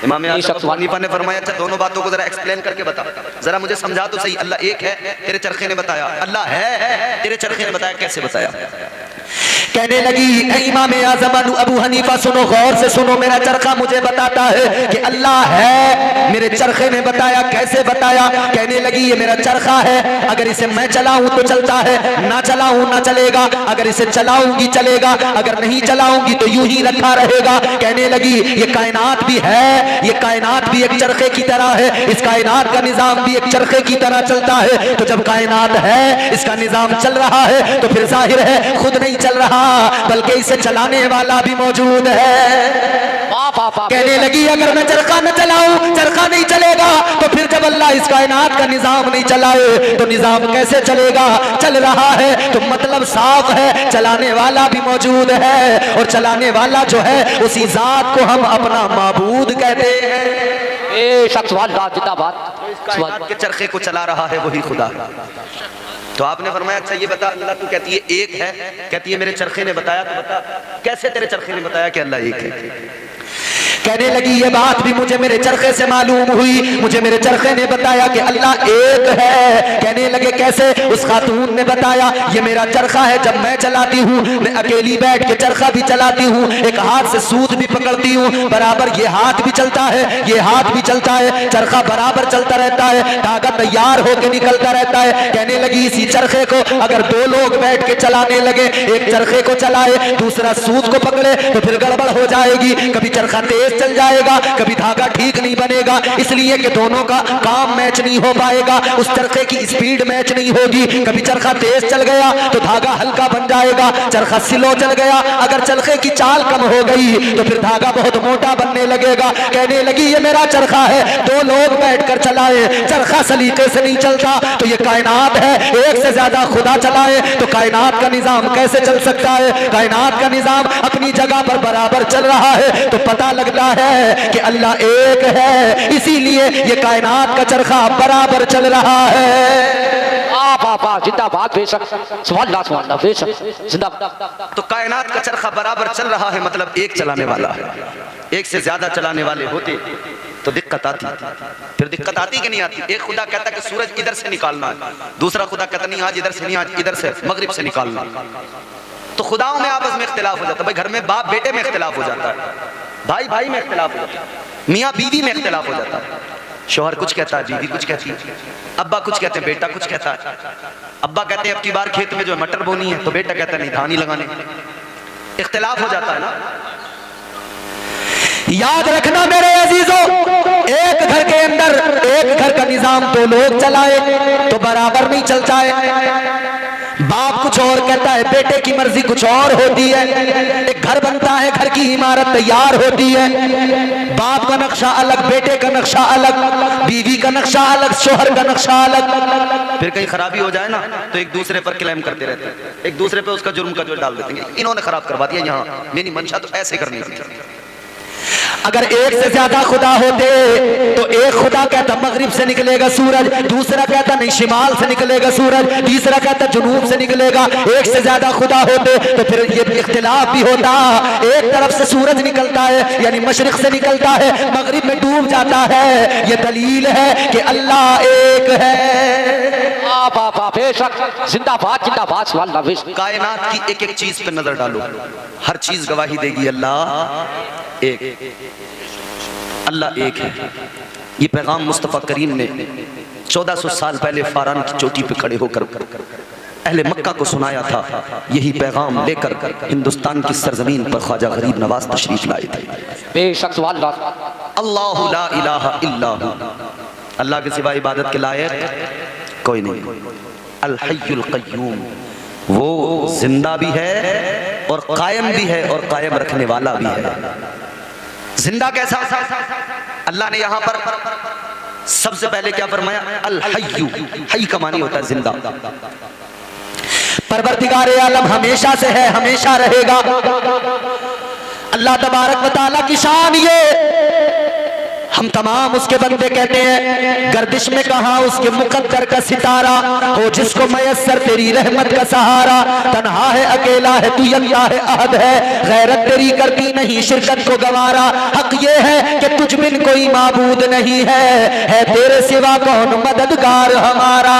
Speaker 1: इमाम आज़म हनीफा ने फरमाया, अच्छा दोनों बातों को जरा एक्सप्लेन करके बता, जरा मुझे समझा तो सही। अल्लाह एक है, तेरे चरखे ने बताया। अल्लाह है, तेरे चरखे ने बताया, कैसे बताया? कहने लगी, इमाम आज़म अबू हनीफा सुनो, गौर से सुनो, मेरा चरखा मुझे बताता है कि अल्लाह है। मेरे चरखे ने बताया, कैसे बताया? कहने लगी, ये मेरा चरखा है, अगर इसे मैं चलाऊं तो चलता है, ना चलाऊं ना चलेगा, अगर इसे चलाऊंगी चलेगा, अगर नहीं चलाऊंगी तो यूं ही रखा रहेगा। कहने लगी, ये कायनात भी है, ये कायनात भी एक चरखे की तरह है, इस कायनात का निजाम भी एक चरखे की तरह चलता है। तो जब कायनात है, इसका निजाम चल रहा है, तो फिर जाहिर है खुद नहीं चल रहा, बल्कि इसे चलाने वाला भी मौजूद है। कहने लगी, अगर मैं चरखा न चलाऊं, चरखा नहीं चलेगा, तो फिर जब अल्लाह इस कायनात का निजाम नहीं चलाए तो निजाम कैसे चलेगा? चल रहा है तो मतलब साफ है, चलाने वाला भी मौजूद है, और चलाने वाला जो है उसी जात को हम अपना माबूद कहते हैं। के चरखे को चला रहा है वही खुदा है। तो आपने फरमाया, अच्छा ये बता, अल्लाह तू कहती है एक है, कहती है मेरे चरखे ने बताया, तो बता कैसे तेरे चरखे ने बताया कि अल्लाह एक है? कहने लगी ये बात भी मुझे मेरे चरखे से मालूम हुई, मुझे मेरे चरखे ने बताया कि अल्लाह एक है। कहने लगे कैसे? उस खातून ने बताया ये मेरा चरखा है, जब मैं चलाती हूँ मैं अकेली बैठ के चरखा भी चलाती हूँ, एक हाथ से सूत भी पकड़ती हूँ, बराबर ये हाथ भी चलता है, ये हाथ भी चलता है, चरखा बराबर चलता रहता है, धागा तैयार होकर निकलता रहता है। कहने लगी इसी चरखे को अगर दो लोग बैठ के चलाने लगे, एक चरखे को चलाए दूसरा सूत को पकड़े तो फिर गड़बड़ हो जाएगी, कभी चरखा तेज चल जाएगा, कभी धागा ठीक नहीं बनेगा, इसलिए कि दोनों का काम मैच नहीं हो पाएगा, उस चरखे की स्पीड मैच नहीं होगी। कभी चरखा तेज चल गया तो धागा हल्का बन जाएगा, चरखा स्लो चल गया अगर चरखे की चाल कम हो गई तो फिर धागा बहुत मोटा बनने लगेगा। कहने लगी ये मेरा चरखा है, दो लोग बैठकर चलाए चरखा सलीके से नहीं चलता तो ये कायनात है, एक से ज्यादा खुदा चलाए तो कायनात का निजाम कैसे चल सकता है? कायनात का निजाम अपनी जगह पर बराबर चल रहा है तो पता लगता है कि अल्लाह एक है, इसीलिए ये कायनात का चरखा बराबर चल रहा है।
Speaker 2: जिंदाबाद, बेशक, सुभान अल्लाह, बेशक, जिंदाबाद।
Speaker 1: तो कायनात का चरखा बराबर चल रहा है, मतलब एक चलाने वाला है। एक से ज्यादा चलाने वाले होते तो दिक्कत आती, फिर दिक्कत आती कि नहीं आती? एक खुदा कहता कि सूरज इधर से निकालना है, दूसरा खुदा कहता नहीं आज इधर से नहीं, आज इधर से मगरिब से निकालना। तो खुदाओं में आपस में इख्तिलाफ हो जाता है। भाई घर में बाप बेटे में इख्तिलाफ हो जाता है, भाई भाई में इख्तिलाफ हो जाता है, मियाँ बीवी में इख्तिलाफ हो जाता है, शौहर कुछ कहता है बीवी कुछ कहती है, अब्बा कुछ कहते हैं बेटा कुछ कहता है। अब्बा कहते हैं अब की बार खेत में जो मटर बोनी है तो बेटा कहता है नहीं धान ही लगाने। इख्तिलाफ हो जाता है ना। याद रखना मेरे अजीजों, एक घर के अंदर एक घर का निजाम दो लोग चलाए तो बराबर नहीं चलता है। बाप कुछ और कहता है, बेटे की मर्जी कुछ और होती है। एक घर बनता है, घर की इमारत तैयार होती है, बाप का नक्शा अलग, बेटे का नक्शा अलग, बीवी का नक्शा अलग, शोहर का नक्शा अलग। फिर कहीं खराबी हो जाए ना तो एक दूसरे पर क्लेम करते रहते हैं, एक दूसरे पे उसका जुर्म का जो डाल देते हैं, इन्होंने खराब करवा दिया, यहाँ मेरी मंशा तो ऐसे करनी थी। अगर एक से ज्यादा खुदा होते तो एक खुदा कहता मगरिब से निकलेगा सूरज, दूसरा कहता नहीं शिमाल से निकलेगा सूरज, तीसरा कहता जुनूब से निकलेगा। एक से ज्यादा खुदा होते तो फिर ये इख्तिलाफ भी होता। एक तरफ से सूरज निकलता है यानी मशरिक से निकलता है, मगरिब में डूब जाता है। ये दलील है कि अल्लाह एक है।
Speaker 2: जिंदाबाद, जिंदाबाद, सुभान अल्लाह।
Speaker 1: कायनात की एक एक चीज पे नजर डालो, हर चीज गवाही देगी अल्लाह एक, अल्लाह एक है। ये पैगाम मुस्तफ़ा करीम ने 1400 साल पहले फारान की चोटी पे खड़े होकर अहले मक्का को सुनाया था। यही पैगाम लेकर हिंदुस्तान की सरजमीन पर ख्वाजा गरीब नवाज तशरीफ लाए थे।
Speaker 2: बेशक, सुभान अल्लाह।
Speaker 1: अल्लाहु ला इलाहा इल्लहु, अल्लाह के सिवा इबादत के लायक कोई नहीं। अल हय्युल क़य्यूम, वो जिंदा भी है और कायम भी है और कायम रखने वाला भी है। जिंदा कैसा? अल्लाह ने यहां पर सबसे पहले क्या फरमाया? अल हय्यु, हय का मानी होता है जिंदा। परवरदिगार आलम हमेशा से है, हमेशा रहेगा। अल्लाह तबारक व तआला की शान ये, हम तमाम उसके बंदे कहते हैं गर्दिश में कहा उसके मुकद्दर का सितारा हो, जिसको मयस्सर तेरी रहमत का सहारा। तन्हा है, अकेला है, तू यकता है, अहद है, गैरत तेरी करती नहीं शिरकत को गवारा। हक ये है कि तुझ बिन कोई माबूद नहीं है तेरे सिवा कौन मददगार हमारा।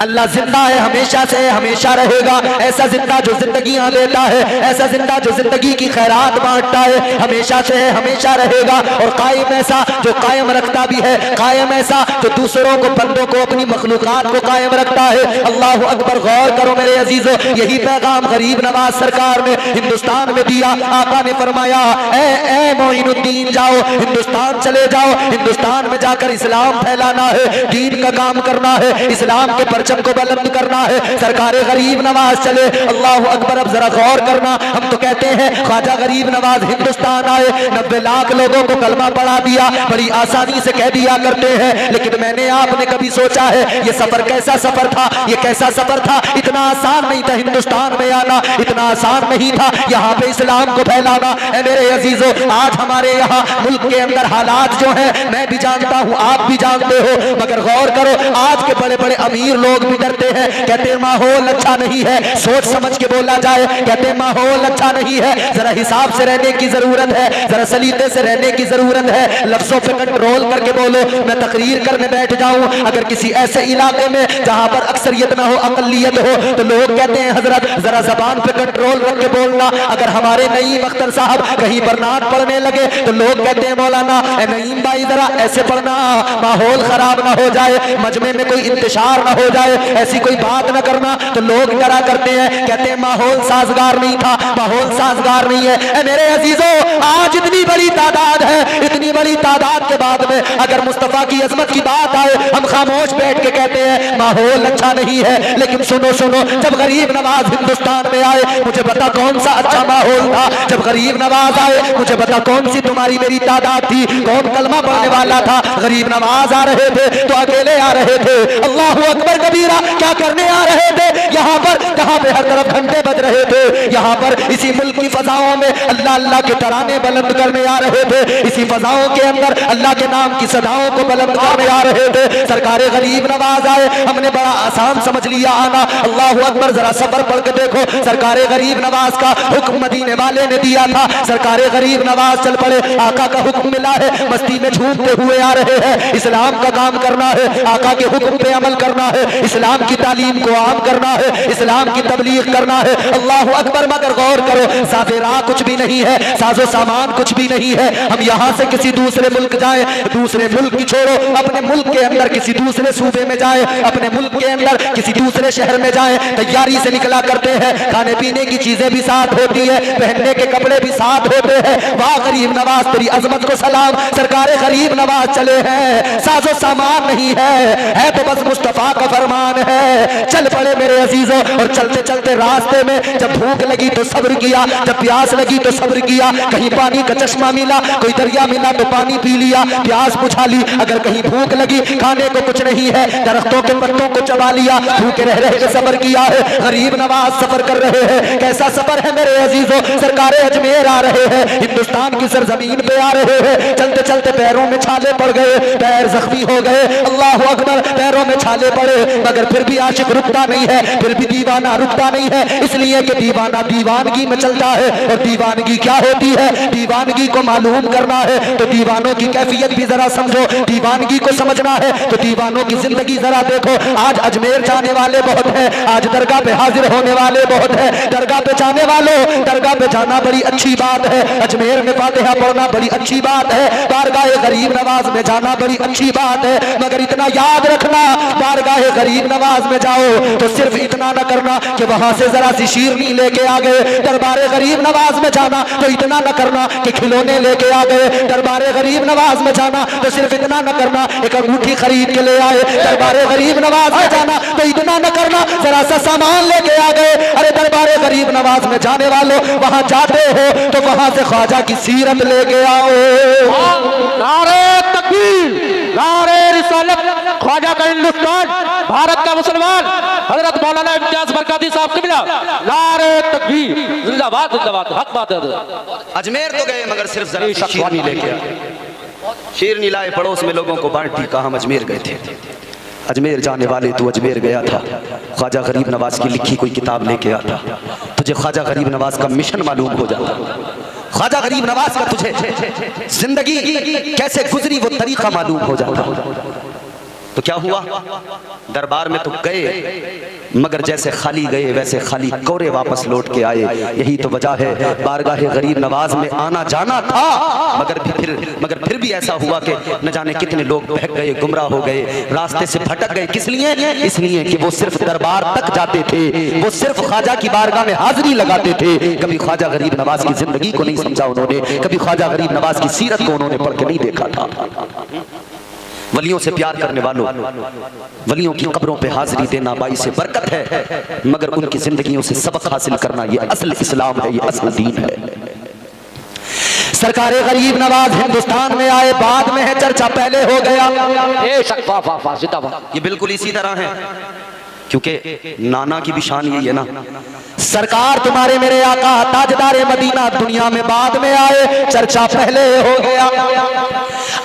Speaker 1: अल्लाह जिंदा है, हमेशा से हमेशा रहेगा। ऐसा जिंदा जो जिंदगियां देता है, ऐसा जिंदा जो जिंदगी की खैरात बांटता है, हमेशा से है, हमेशा रहेगा। और कायम ऐसा जो कायम रखता भी है, कायम ऐसा जो दूसरों को, बंदों को, अपनी मखलूकात को कायम रखता है। अल्लाह अकबर। गौर करो मेरे अजीजों, यही पैगाम गरीब नवाज सरकार ने हिंदुस्तान में दिया। आका ने फरमाया ए मोइनुद्दीन जाओ, हिंदुस्तान चले जाओ, हिंदुस्तान में जाकर इस्लाम फैलाना है, दीन का काम करना है, इस्लाम के परचम को बुलंद करना है। सरकार गरीब नवाज चले। अल्लाह अकबर। अब जरा गौर करना, हम तो कहते हैं ख्वाजा गरीब नवाज हिंदुस्तान आए, 90 लाख लोगों को कलमा पढ़ा दिया, बड़ी आसानी से कह दिया करते हैं। लेकिन मैंने आपने कभी सोचा है ये सफर कैसा सफर था? ये कैसा सफर था? इतना आसान नहीं था हिंदुस्तान में आना, इतना आसान नहीं था यहाँ पे इस्लाम को फैलाना। मेरे अजीजों, आज हमारे यहाँ मुल्क के अंदर हालात जो है मैं भी जानता हूँ, आप भी जानते हो, मगर गौर करो आज के बड़े बड़े अमीर लोग लोग भी डरते हैं, कहते हैं माहौल अच्छा नहीं है, सोच समझ के बोला जाए, कहते हैं माहौल अच्छा नहीं है, जरा हिसाब से रहने की जरूरत है, जरा सलीके से रहने की जरूरत है, लफ्जों पे कंट्रोल करके बोलो। मैं तकरीर करने बैठ जाऊं अगर किसी ऐसे इलाके में जहां पर अक्सरियत ना हो, अकलियत हो, तो लोग कहते हैं हजरत जरा जबान पे कंट्रोल रख के बोलना। अगर हमारे नईम अख्तर साहब कहीं पर नात पढ़ने लगे तो लोग कहते हैं मौलाना नईम भाई जरा ऐसे पढ़ना, माहौल खराब ना हो जाए, मजमे में कोई इंतशार ना हो जाए, ऐसी कोई बात ना करना। तो लोग डरा करते हैं, कहते हैं माहौल साजगार नहीं था, माहौल साजगार नहीं है। ए मेरे अजीजों, आज इतनी बड़ी तादाद है, इतनी बड़ी तादाद के बाद में अगर मुस्तफा की अजमत की बात आए हम खामोश बैठ के कहते हैं माहौल अच्छा नहीं है। लेकिन सुनो सुनो, जब गरीब नवाज हिंदुस्तान में आए मुझे बता कौन सा अच्छा माहौल था। जब गरीब नवाज आए मुझे बता कौन सी तुम्हारी मेरी तादाद थी, कौन कलमा पढ़ने वाला था। गरीब नवाज आ रहे थे तो अकेले आ रहे थे, अल्लाहु अकबर कबीरा क्या करने आ रहे थे। यहाँ पर जहाँ पे हर तरफ घंटे बज रहे थे, यहाँ पर इसी मुल्क की फजाओं में अल्लाह अल्लाह के तराने बुलंद करने आ रहे थे, इसी फजाओं के अंदर अल्लाह के नाम की सदाओं को बुलंद करने आ रहे थे। सरकारे गरीब नवाज आए, हमने बड़ा आसान समझ लिया आना। अल्लाहु अकबर, जरा सबर पढ़ के देखो, सरकारे गरीब नवाज का हुक्म मदीने वाले ने दिया था, सरकारे गरीब नवाज चल पड़े, आका का हुक्म मिला है, मस्ती में झूमते हुए आ रहे हैं। इस्लाम का काम करना है, आका के हुक्म पे अमल करना है, इस्लाम की तालीम को आम करना है, इस्लाम की तबलीग करना है। अल्लाहु अकबर, मगर गौर करो, साफेरा कुछ भी नहीं है, साजो सामान कुछ भी नहीं है। हम यहाँ से किसी दूसरे मुल्क जाए, दूसरे मुल्क की छोड़ो, अपने मुल्क के अंदर किसी दूसरे सूबे में जाए, अपने मुल्क के अंदर किसी दूसरे शहर में जाए, तैयारी से निकला करते हैं, खाने पीने की चीजें भी साथ होती है, पहनने के कपड़े भी साथ होते हैं। वाह गरीब नवाज, तेरी अजमत को सलाम, सरकारे गरीब नवाज चले हैं, साजो सामान नहीं है तो बस मुस्तफा का फरमान है। चल पड़े मेरे अजीजों, और चलते चलते रास्ते में जब भूख लगी तो सब्र किया, जब प्यास लगी तो सब्र किया, कहीं पानी का चश्मा मिला, कोई दरिया मिला तो पानी पी लिया, प्यास बुझा ली। अगर कहीं भूख लगी, खाने को कुछ नहीं है, दरख्तों के पत्तों को चबा लिया, भूखे रह रहे सफर किया है। गरीब नवाज सफर कर रहे हैं, कैसा सफर है मेरे अजीजों। सरकारे अजमेर आ रहे हैं, हिंदुस्तान की सरजमीन पे आ रहे हैं, चलते चलते पैरों में छाले पड़ गए, पैर जख्मी हो गए। अल्लाहु अकबर, पैरों में छाले पड़े, मगर फिर भी आशिक रुकता नहीं है, फिर भी दीवाना रुकता नहीं है, इसलिए कि दीवाना दीवानगी में चलता है। और दीवानगी क्या होती है, दीवानगी को मालूम करना है तो दीवानों की कैफियत भी जरा समझो, दीवानगी को समझना है तो दीवानों की जिंदगी जरा देखो। आज अजमेर जाने वाले बहुत हैं, आज दरगाह पे हाजिर होने वाले बहुत हैं। दरगाह पे जाने वालों, दरगाह पे जाना बड़ी अच्छी बात है, अजमेर में फातिहा पढ़ना बड़ी अच्छी बात है, बारगाह गरीब नवाज में जाना बड़ी अच्छी बात है। मगर इतना याद रखना, बारगाह गरीब नवाज में जाओ तो सिर्फ इतना न करना कि वहां से जरा सी शीरनी लेके आ गए, दरबार गरीब नवाज में जाना तो इतना न करना कि खिलौने लेके आ गए, दरबार गरीब नवाज में जाना तो सिर्फ इतना न करना एक अंगूठी खरीद के ले आए, दरबार गरीब नवाज में जाना तो इतना न करना जरा सा सामान लेके आ गए। अरे दरबार गरीब नवाज में जाने वालों, वहां जाते हो तो वहां से ख्वाजा की सीरत लेके आओ।
Speaker 2: नारे तकबीर, नारे रिसालत, ख्वाजा का हिंदुस्तान, भारत का मुसलमान, हजरत मौलाना इम्तियाज बरकाती साहब के मिला, नारे तकबीर, जिंदाबाद जिंदाबाद, हक बात है।
Speaker 1: अजमेर तो गए मगर सिर्फ जरा शीरनी लेके आए, शीरनी लाए, पड़ोस में लोगों को बांटी, कहा हम अजमेर गए थे। अजमेर जाने वाले, तू अजमेर गया था, ख्वाजा गरीब नवाज की लिखी कोई किताब लेके आता, तुझे ख्वाजा गरीब नवाज का मिशन मालूम हो जाता, ख्वाजा गरीब नवाज का तुझे जिंदगी कैसे गुजरी वो तरीका मालूम हो जाता। तो क्या हुआ, दरबार में तो गए मगर जैसे खाली गए वैसे खाली कोरे वापस लौट के आए। यही तो वजह है, बारगाह गरीब नवाज में आना जाना था, मगर फिर भी ऐसा हुआ कि न जाने कितने लोग बहक गए, गुमराह हो गए, रास्ते से भटक गए। किस लिए? इसलिए कि वो सिर्फ दरबार तक जाते थे, वो सिर्फ ख्वाजा की बारगाह में हाजिरी लगाते थे, कभी ख्वाजा गरीब नवाज की जिंदगी को नहीं समझा उन्होंने, कभी ख्वाजा गरीब नवाज की सीरत को उन्होंने पढ़ के नहीं देखा था। वलियों से प्यार करने वालों, वलियों की कब्रों पे हाजिरी देना बाइस बरकत है, मगर उनकी जिंदगियों से सबक हासिल करना ये असल इस्लाम है, ये असल दीन है। सरकारे गरीब नवाज हिंदुस्तान में आए, बाद में है चर्चा, पहले हो गया। ये बिल्कुल इसी तरह है, क्योंकि नाना की भी शान यही है ना, सरकार तुम्हारे मेरे आका ताजदार मदीना दुनिया में बाद में आए, चर्चा पहले हो गया।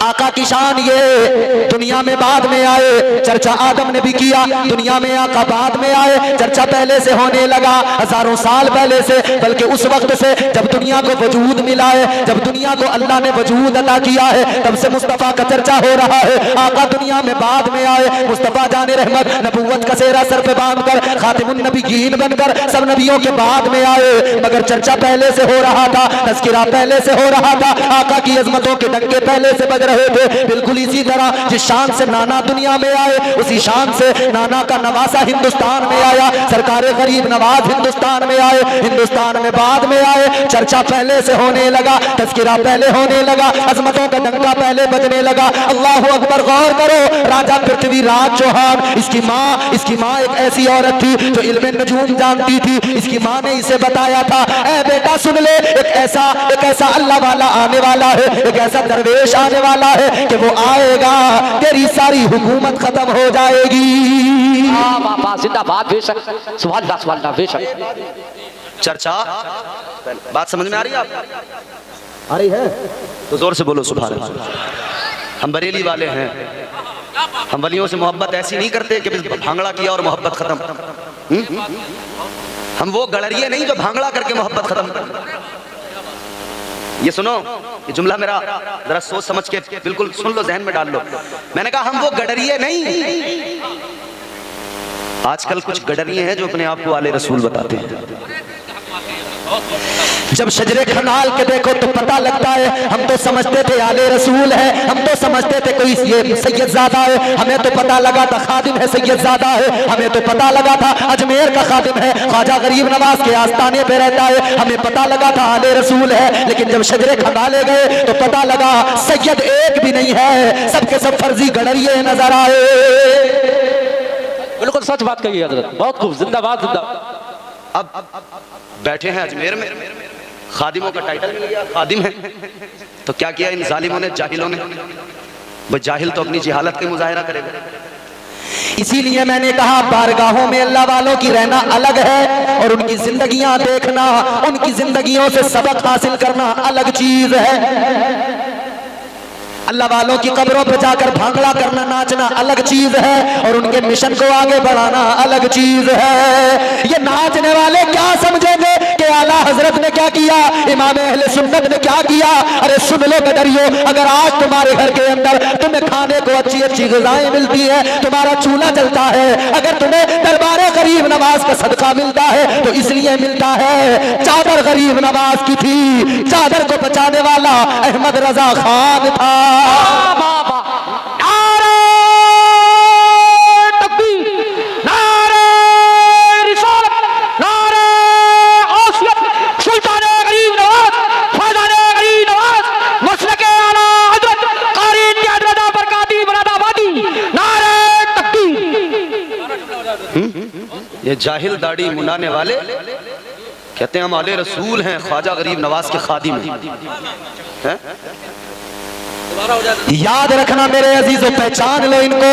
Speaker 1: आका की शान ये दुनिया में बाद में आए, चर्चा आदम ने भी किया, दुनिया में आका बाद में आए, चर्चा पहले से होने लगा, हजारों साल पहले से, बल्कि उस वक्त से जब दुनिया को वजूद मिला है, जब दुनिया को अल्लाह ने वजूद अता किया है, तब से मुस्तफ़ा का चर्चा हो रहा है। आका दुनिया में बाद में आए, मुस्तफ़ा जाने रहमत नबूवत का सेहरा सर पे बांधकर खातिमुन नबीयीन बनकर सब नबियों के बाद में आए, मगर चर्चा पहले से हो रहा था, तज़किरा पहले से हो रहा था, आका की अजमतों के डंके पहले से बज रहे थे। बिल्कुल इसी तरह जिस शान से नाना दुनिया में आए, उसी शान से नाना का नवासा हिंदुस्तान में आया, सरकारे गरीब नवाज हिंदुस्तान में आए, हिंदुस्तान में बाद में आए, चर्चा पहले से होने लगा, तज़किरा पहले होने लगा, अजमतों का डंका पहले बजने लगा। अल्लाह अकबर, गौर करो, राजा पृथ्वीराज चौहान, इसकी माँ एक ऐसी औरत थी जो इल्म नजूम जानती थी। इसकी माँ ने इसे बताया था, ऐ बेटा सुन ले, एक ऐसा अल्लाह वाला आने वाला है, एक ऐसा दरवेश आने वाला है कि वो आएगा, तेरी सारी हुकूमत खत्म हो जाएगी।
Speaker 2: जिंदाबाद, बेशक, सुभान अल्लाह, सुभान अल्लाह, बेशक।
Speaker 1: चर्चा, बात समझ में आ रही है आप? आ रही है तो जोर से बोलो सुभान अल्लाह। हम बरेली वाले हैं, हम वलियों से मोहब्बत ऐसी नहीं करते कि बस भांगड़ा किया और मोहब्बत खत्म। हम वो गड़रिए नहीं जो भांगड़ा करके मोहब्बत खत्म कर। ये सुनो, ये जुमला मेरा जरा सोच समझ के बिल्कुल सुन लो, जहन में डाल लो। मैंने कहा हम वो गडरिए नहीं। आजकल कुछ गडरिए हैं जो अपने आप को आले रसूल बताते हैं। जब शजरे खनाल के देखो तो पता लगता है, हम तो समझते थे आले रसूल है, हम तो समझते थे कोई ये सैयदजादा है, हमें तो पता लगा था खादिम है, सैयदजादा है, हमें तो पता लगा था अजमेर का खादिम है, ख्वाजा गरीब नवाज के आस्थाने पे रहता है, हमें पता लगा था आले रसूल है। लेकिन जब शजरे खनाले गए तो पता लगा सैयद एक भी नहीं है, सबके सब फर्जी गडरिए नजर आए।
Speaker 2: बिल्कुल सच बात कही हजरत, बहुत खूब, जिंदाबाद, जिंदाबाद।
Speaker 1: अब बैठे हैं अजमेर में, खादिमों का टाइटल मिल गया, खादिम है, तो क्या किया इन जालिमों ने, जाहिलों ने? वो जाहिल तो अपनी जिहालत का मुजाहिरा करेगा। इसीलिए मैंने कहा बारगाहों में अल्लाह वालों की रहना अलग है और उनकी जिंदगियां देखना, उनकी जिंदगियों से सबक हासिल करना अलग चीज है। अल्लाह वालों की कब्रों पर जाकर भांगड़ा करना, नाचना अलग चीज है और उनके मिशन को आगे बढ़ाना अलग चीज है। ये नाचने वाले क्या समझेंगे कि आला हजरत ने क्या किया, इमाम अहले सुन्नत ने क्या किया? अरे सुन लो गदरियो, अगर आज तुम्हारे घर के अंदर तुम्हें खाने को अच्छी अच्छी ग़िज़ाएं मिलती है, तुम्हारा चूल्हा जलता है, अगर तुम्हें दरबारे गरीब नवाज का सदका मिलता है तो इसलिए मिलता है चादर गरीब नवाज की थी, चादर को बचाने वाला अहमद रजा खान था। ये जाहिल दाढ़ी मुंडाने वाले कहते हैं हम आले रसूल हैं, ख्वाजा गरीब नवाज के खादिम हैं। याद रखना मेरे अजीजों, पहचान लो इनको।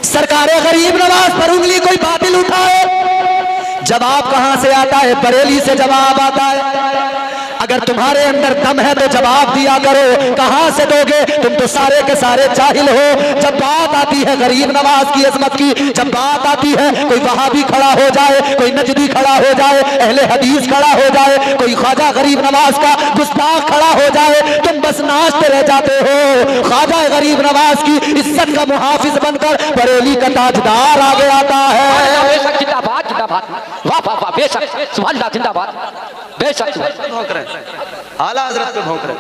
Speaker 1: सरकारे गरीब नवाज पर उंगली कोई बातिल उठाए, जवाब कहां से आता है? बरेली से जवाब आता है। अगर तुम्हारे अंदर दम है तो जवाब दिया करो, कहां से दोगे? तुम तो सारे के सारे जाहिल हो। जब बात आती है गरीब नवाज की अजमत की, जब बात आती है कोई वहाबी खड़ा हो जाए, कोई नजदी खड़ा हो जाए, अहले हदीस खड़ा हो जाए, कोई ख्वाजा गरीब नवाज का गुस्ताख खड़ा हो जाए, तुम बस नाचते रह जाते हो। ख्वाजा गरीब नवाज की इज्जत का मुहाफिज बनकर बरेली का ताजदार आगे आता है।
Speaker 2: जिंदाबाद, जिंदाबाद, वाह वाह वाह, बेशक, सुभान अल्लाह, जिंदाबाद, बेशक।
Speaker 1: भौंक रहे आला हजरत पे भौंक रहे।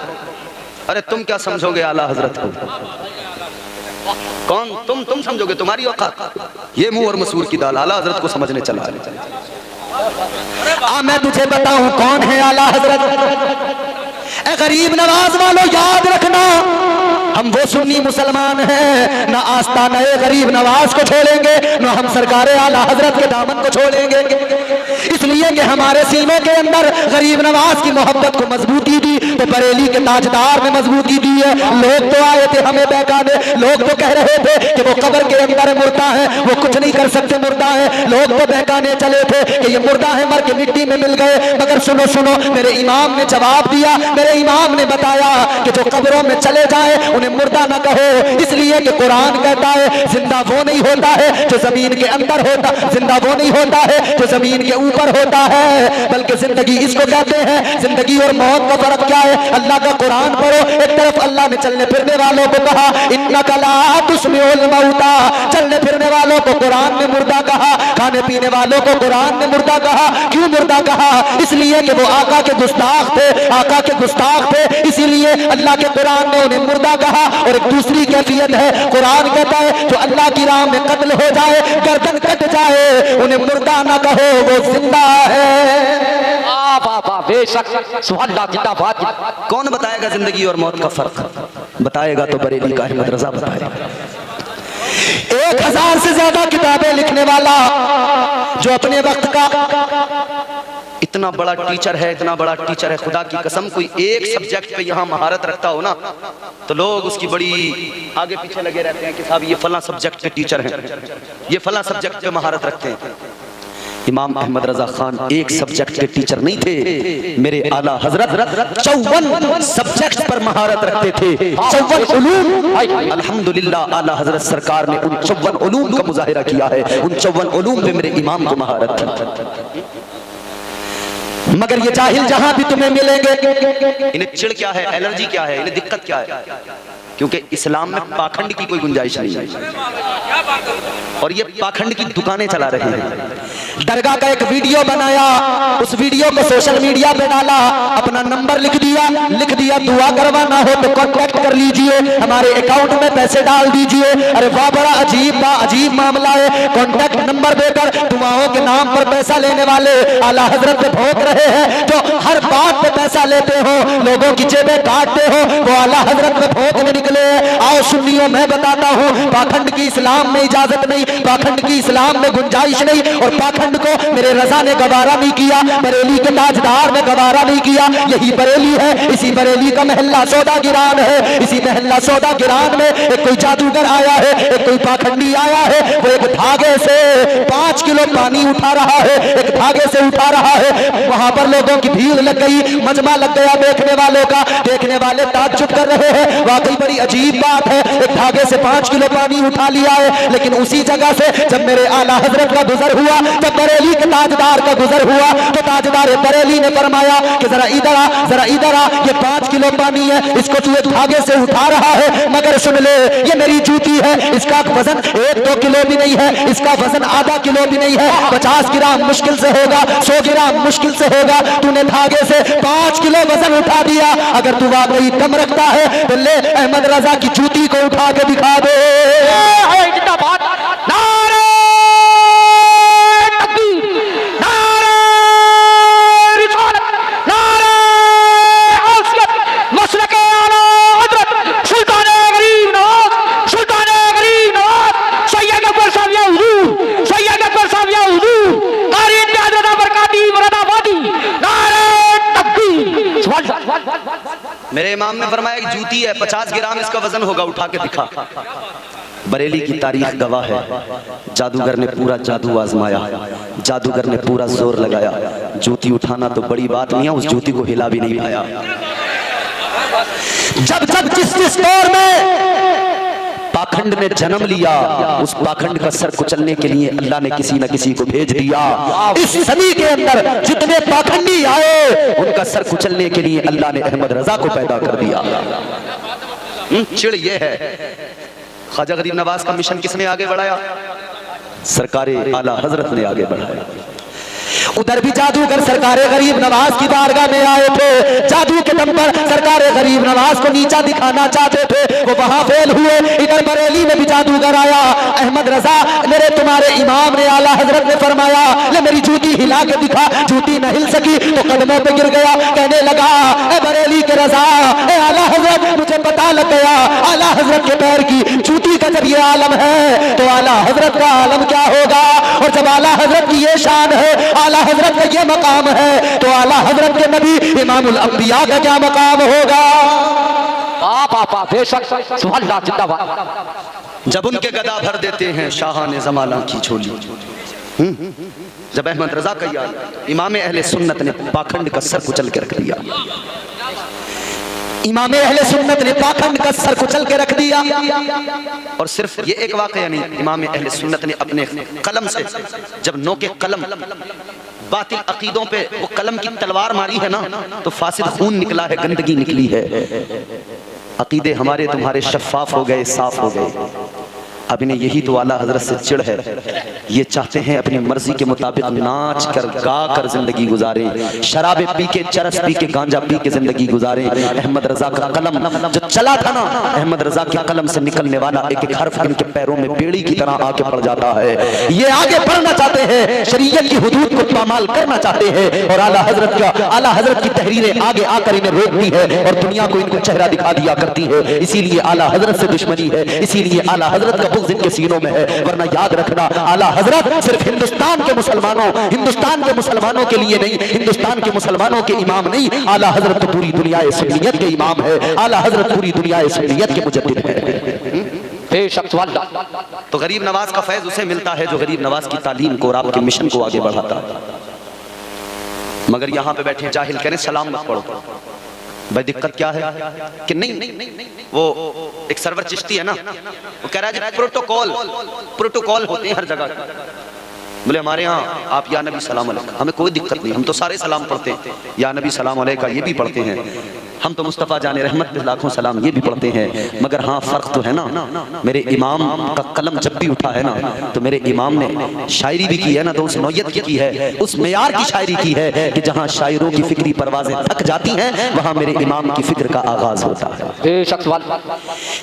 Speaker 1: अरे तुम क्या समझोगे आला हजरत को? कौन तुम समझोगे? तुम्हारी औकात? ये मुंह और मसूर की दाल, आला हजरत को समझने चला। मैं तुझे बताऊं कौन है आला हजरत। ए गरीब नवाज वालों याद रखना, हम वो सुन्नी मुसलमान हैं, ना आस्ताना गरीब नवाज को छोड़ेंगे, ना हम सरकारे आला हजरत के दामन को छोड़ेंगे। इसलिए कि हमारे सीनों के अंदर गरीब नवाज की मोहब्बत को मजबूती दी तो बरेली के ताजदार ने मजबूती दी है। लोग तो आए थे हमें बहकाने, लोग तो कह रहे थे कि वो कब्र के अंदर मुर्दा है, वो कुछ नहीं कर सकते, मुर्दा है। लोग तो बहकाने चले थे कि ये मुर्दा है, मर के मिट्टी में मिल गए। मगर सुनो सुनो, मेरे इमाम ने जवाब दिया, मेरे इमाम ने बताया कि जो कब्रों में चले जाए उन्हें मुर्दा ना कहो, इसलिए कि कुरान कहता है जिंदा वो नहीं होता है जो जमीन के अंदर होता, जिंदा वो नहीं होता है जो जमीन के ऊपर होता है, बल्कि जिंदगी इसको कहते हैं। जिंदगी और मौत का फर्क क्या है? अल्लाह का कुरान पढ़ो। एक तरफ अल्लाह ने चलने फिरने वालों को कहा इन्नका ला तुस्मिउल मौता, चलने फिरने वालों को कुरान ने मुर्दा कहा, खाने पीने वालों को कुरान ने मुर्दा कहा। क्यों मुर्दा कहा? इसलिए कि वो आका के गुस्ताख थे, आका के गुस्ताख थे, इसीलिए अल्लाह के कुरान ने उन्हें मुर्दा कहा। और एक दूसरी कैफियत है, कुरान कहता है जो अल्लाह की राह में कत्ल हो जाए, गर्दन कट जाए, उन्हें मुर्दा ना कहो, वो जिंदा है।
Speaker 2: बेशक सुभान अल्लाह, जिंदाबाद।
Speaker 1: कौन बताएगा जिंदगी और मौत का फर्क? बताएगा तो बरेली का अहमद रजा बताएगा। 1000 से ज्यादा किताबें लिखने वाला, जो अपने वक्त का इतना बड़ा टीचर है, इतना बड़ा टीचर है, खुदा की कसम कोई एक सब्जेक्ट पे यहाँ महारत रखता हो ना तो लोग उसकी बड़ी आगे पीछे लगे रहते हैं कि साहब ये फला सब्जेक्ट पे टीचर हैं, ये फला सब्जेक्ट पे महारत रखते हैं। इमाम अहमद रजा खान एक सब्जेक्ट के टीचर नहीं थे, मेरे आला हजरत 54 सब्जेक्ट पर महारत रखते थे, 54 उलूम। अल्हम्दुलिल्लाह आला हजरत सरकार ने उन 54 उलूम का मुजाहिरा किया है, उन 54 उलूम पे मेरे इमाम को महारत थी। मगर ये जाहिल जहां भी तुम्हें मिलेंगे, इन्हें चिड़ क्या है, एलर्जी क्या है, इन्हें दिक्कत क्या है? क्योंकि इस्लाम में पाखंड की कोई गुंजाइश नहीं है और ये पाखंड की दुकानें चला रहे हैं। दरगाह का एक वीडियो बनाया, उस वीडियो को सोशल मीडिया पे डाला, अपना नंबर लिख दिया दुआ करवाना हो तो कांटेक्ट कर लीजिए, हमारे अकाउंट में पैसे डाल दीजिए। अरे वाह, बड़ा अजीब मामला है। कांटेक्ट नंबर देकर दुआओं के नाम पर पैसा लेने वाले आला हजरत पे भौंक रहे हैं। जो हर बात पे पैसा लेते हो, लोगों की जेबें काटते हो, वो आला हजरत पे भौंकने निकले। आओ सुन्नियों, मैं बताता हूँ, पाखंड की इस्लाम में इजाजत नहीं, पाखंड की इस्लाम में गुंजाइश नहीं। और पाखंड को मेरे रजा ने गवारा नहीं किया, बरेली के ताजदार ने गवारा नहीं किया। यही बरेली है, इसी बरेली का महल्ला सौदा गिरान है। इसी महल्ला सौदा गिरान में एक कोई जादूगर आया है, एक कोई पाखंडी आया है, वो एक धागे से 5 किलो पानी उठा रहा है, एक धागे से उठा रहा है। वहां पर लोगों की भीड़ लग गई, मजमा लग गया देखने वालों का। देखने वाले ताज्जुब कर रहे हैं, वाकई बड़ी अजीब बात है, एक धागे से 5 किलो पानी उठा लिया है। लेकिन उसी जगह से जब मेरे आला हजरत का गुजर हुआ, जब बरेली के ताजदार का गुजर हुआ, तो ताजदार बरेली ने फरमाया कि जरा इधर आ, ये 5 किलो पानी है, इसको तू एक धागे से उठा रहा है, मगर सुन ले, ये मेरी जूती है, इसका वजन 1-2 किलो भी नहीं है, इसका वजन आधा किलो भी नहीं है, 50 ग्राम मुश्किल से होगा, 100 ग्राम मुश्किल से होगा। तूने धागे से 5 किलो वजन उठा दिया। अगर तू वाकई कम रखता है तो ले अहमद रजा की जूती को उठा के दिखा दे। मेरे इमाम ने फरमाया कि जूती है, 50 ग्राम इसका वजन होगा, उठा के दिखा। बरेली की तारीख गवाह है, जादूगर ने पूरा जादू आजमाया, जादूगर ने पूरा जोर लगाया। जूती उठाना तो बड़ी बात नहीं है, उस जूती को हिला भी नहीं पाया। जब जिस दौर में पाखंड ने जन्म लिया, उस पाखंड का सर कुचलने के लिए अल्लाह ने किसी न किसी को भेज दिया। इस सदी के अंदर जितने पाखंडी आए, उनका सर कुचलने के लिए अल्लाह ने अहमद रजा को पैदा कर दिया। चिड़ ये है, ख्वाजा गरीब नवाज का मिशन किसने आगे बढ़ाया? सरकारे आला हजरत ने आगे बढ़ाया। उधर भी जादूगर सरकारे गरीब नवाज की बारगाह में आए थे, जादू के दम पर सरकारे गरीब नवाज को नीचा दिखाना चाहते थे, वो वहां फेल हुए। इधर बरेली में भी जादूगर आया, अहमद रजा, मेरे तुम्हारे इमाम ने आला हजरत ने फरमाया ले मेरी जूती हिला के दिखा। जूती न हिल सकी तो कदमों पे गिर गया, कहने लगा ए बरेली के रजा, ए आला
Speaker 3: हजरत मुझे पता लग गया आला हजरत के पैर की जूती का जब ये आलम है तो आला हजरत का आलम क्या होगा। और जब आला हजरत की ये शान है, आला हजरत का ये मकाम है, तो आला हजरत के नबी इमामुल अंबिया का क्या मकाम होगा।
Speaker 2: आप बेशक सुभान अल्लाह जिंदाबाद।
Speaker 1: जब उनके गदा भर देते हैं शाहाने जमाना की झोली, जब अहमद रजा का याद इमाम अहले सुन्नत ने पाखंड का सर कुचल के रख दिया,
Speaker 3: इमाम अहले सुन्नत ने पाखंड का सर कुचल के रख दिया।
Speaker 1: और सिर्फ ये एक वाकया नहीं, इमाम अहले सुन्नत ने अपने कलम से जब नोके कलम बातिल अकीदों पे वो कलम की तलवार मारी है ना, तो फासिद खून निकला है, गंदगी निकली है। अकीदे हमारे तुम्हारे शफाफ हो गए, साफ हो गए। अब इन्हें यही तो आला हजरत से चिढ़ है, ये चाहते हैं अपनी मर्जी के मुताबिक नाच कर गा कर जिंदगी गुजारें, शराबे पी के, चरस पी के, गांजा पी के जिंदगी गुजारें। अहमद रजा का कलम जो चला था ना, अहमद रजा के कलम से निकलने वाला एक एक हर्फ इनके पैरों में बेड़ी की तरह आके पड़ जाता है। ये आगे बढ़ना चाहते हैं, शरीयत की हुदूद को पामाल करना चाहते हैं, और आला हजरत की तहरीरें आगे आकर इन्हें रोकती है और दुनिया को इनको चेहरा दिखा दिया करती है। इसीलिए आला हजरत से दुश्मनी है, इसीलिए आला हजरत का जिनके सीनों में है। वरना याद रखना, आला हजरत सिर्फ हिंदुस्तान के मुसलमानों के लिए नहीं, हिंदुस्तान के मुसलमानों के इमाम नहीं, आला हजरत तो पूरी दुनिया सुन्नियत के इमाम है, आला हजरत पूरी दुनिया सुन्नियत के मुजद्दिद है।
Speaker 2: बेशक
Speaker 1: तो गरीब नवाज का फैज उसे मिलता है जो गरीब नवाज की तालीम को और आपके मिशन को आगे बढ़ाता है। मगर यहाँ पे बैठे जाहिल कह रहे सलाम मत पढ़ो। भाई दिक्कत क्या है कि नहीं, वो एक सरवर चिश्ती है ना, वो कह रहा है प्रोटोकॉल होते हैं हर जगह। बोले हमारे यहाँ आप या नबी सलाम अलैका, हमें कोई दिक्कत नहीं, हम तो सारे सलाम पढ़ते हैं, या नबी सलाम अलैका ये भी पढ़ते हैं, हम तो मुस्तफ़ा जाने रहमत पे लाखों सलाम ये भी पढ़ते हैं। मगर हाँ फर्क तो है ना, मेरे इमाम का कलम जब भी उठा है ना, तो मेरे इमाम ने शायरी भी की है ना, तो उस नौयत की है, उस मेयार की शायरी की है कि जहाँ शायरों की फिक्री परवाजें थक जाती हैं, वहाँ मेरे इमाम की फिक्र का आगाज होता है।
Speaker 2: बेशक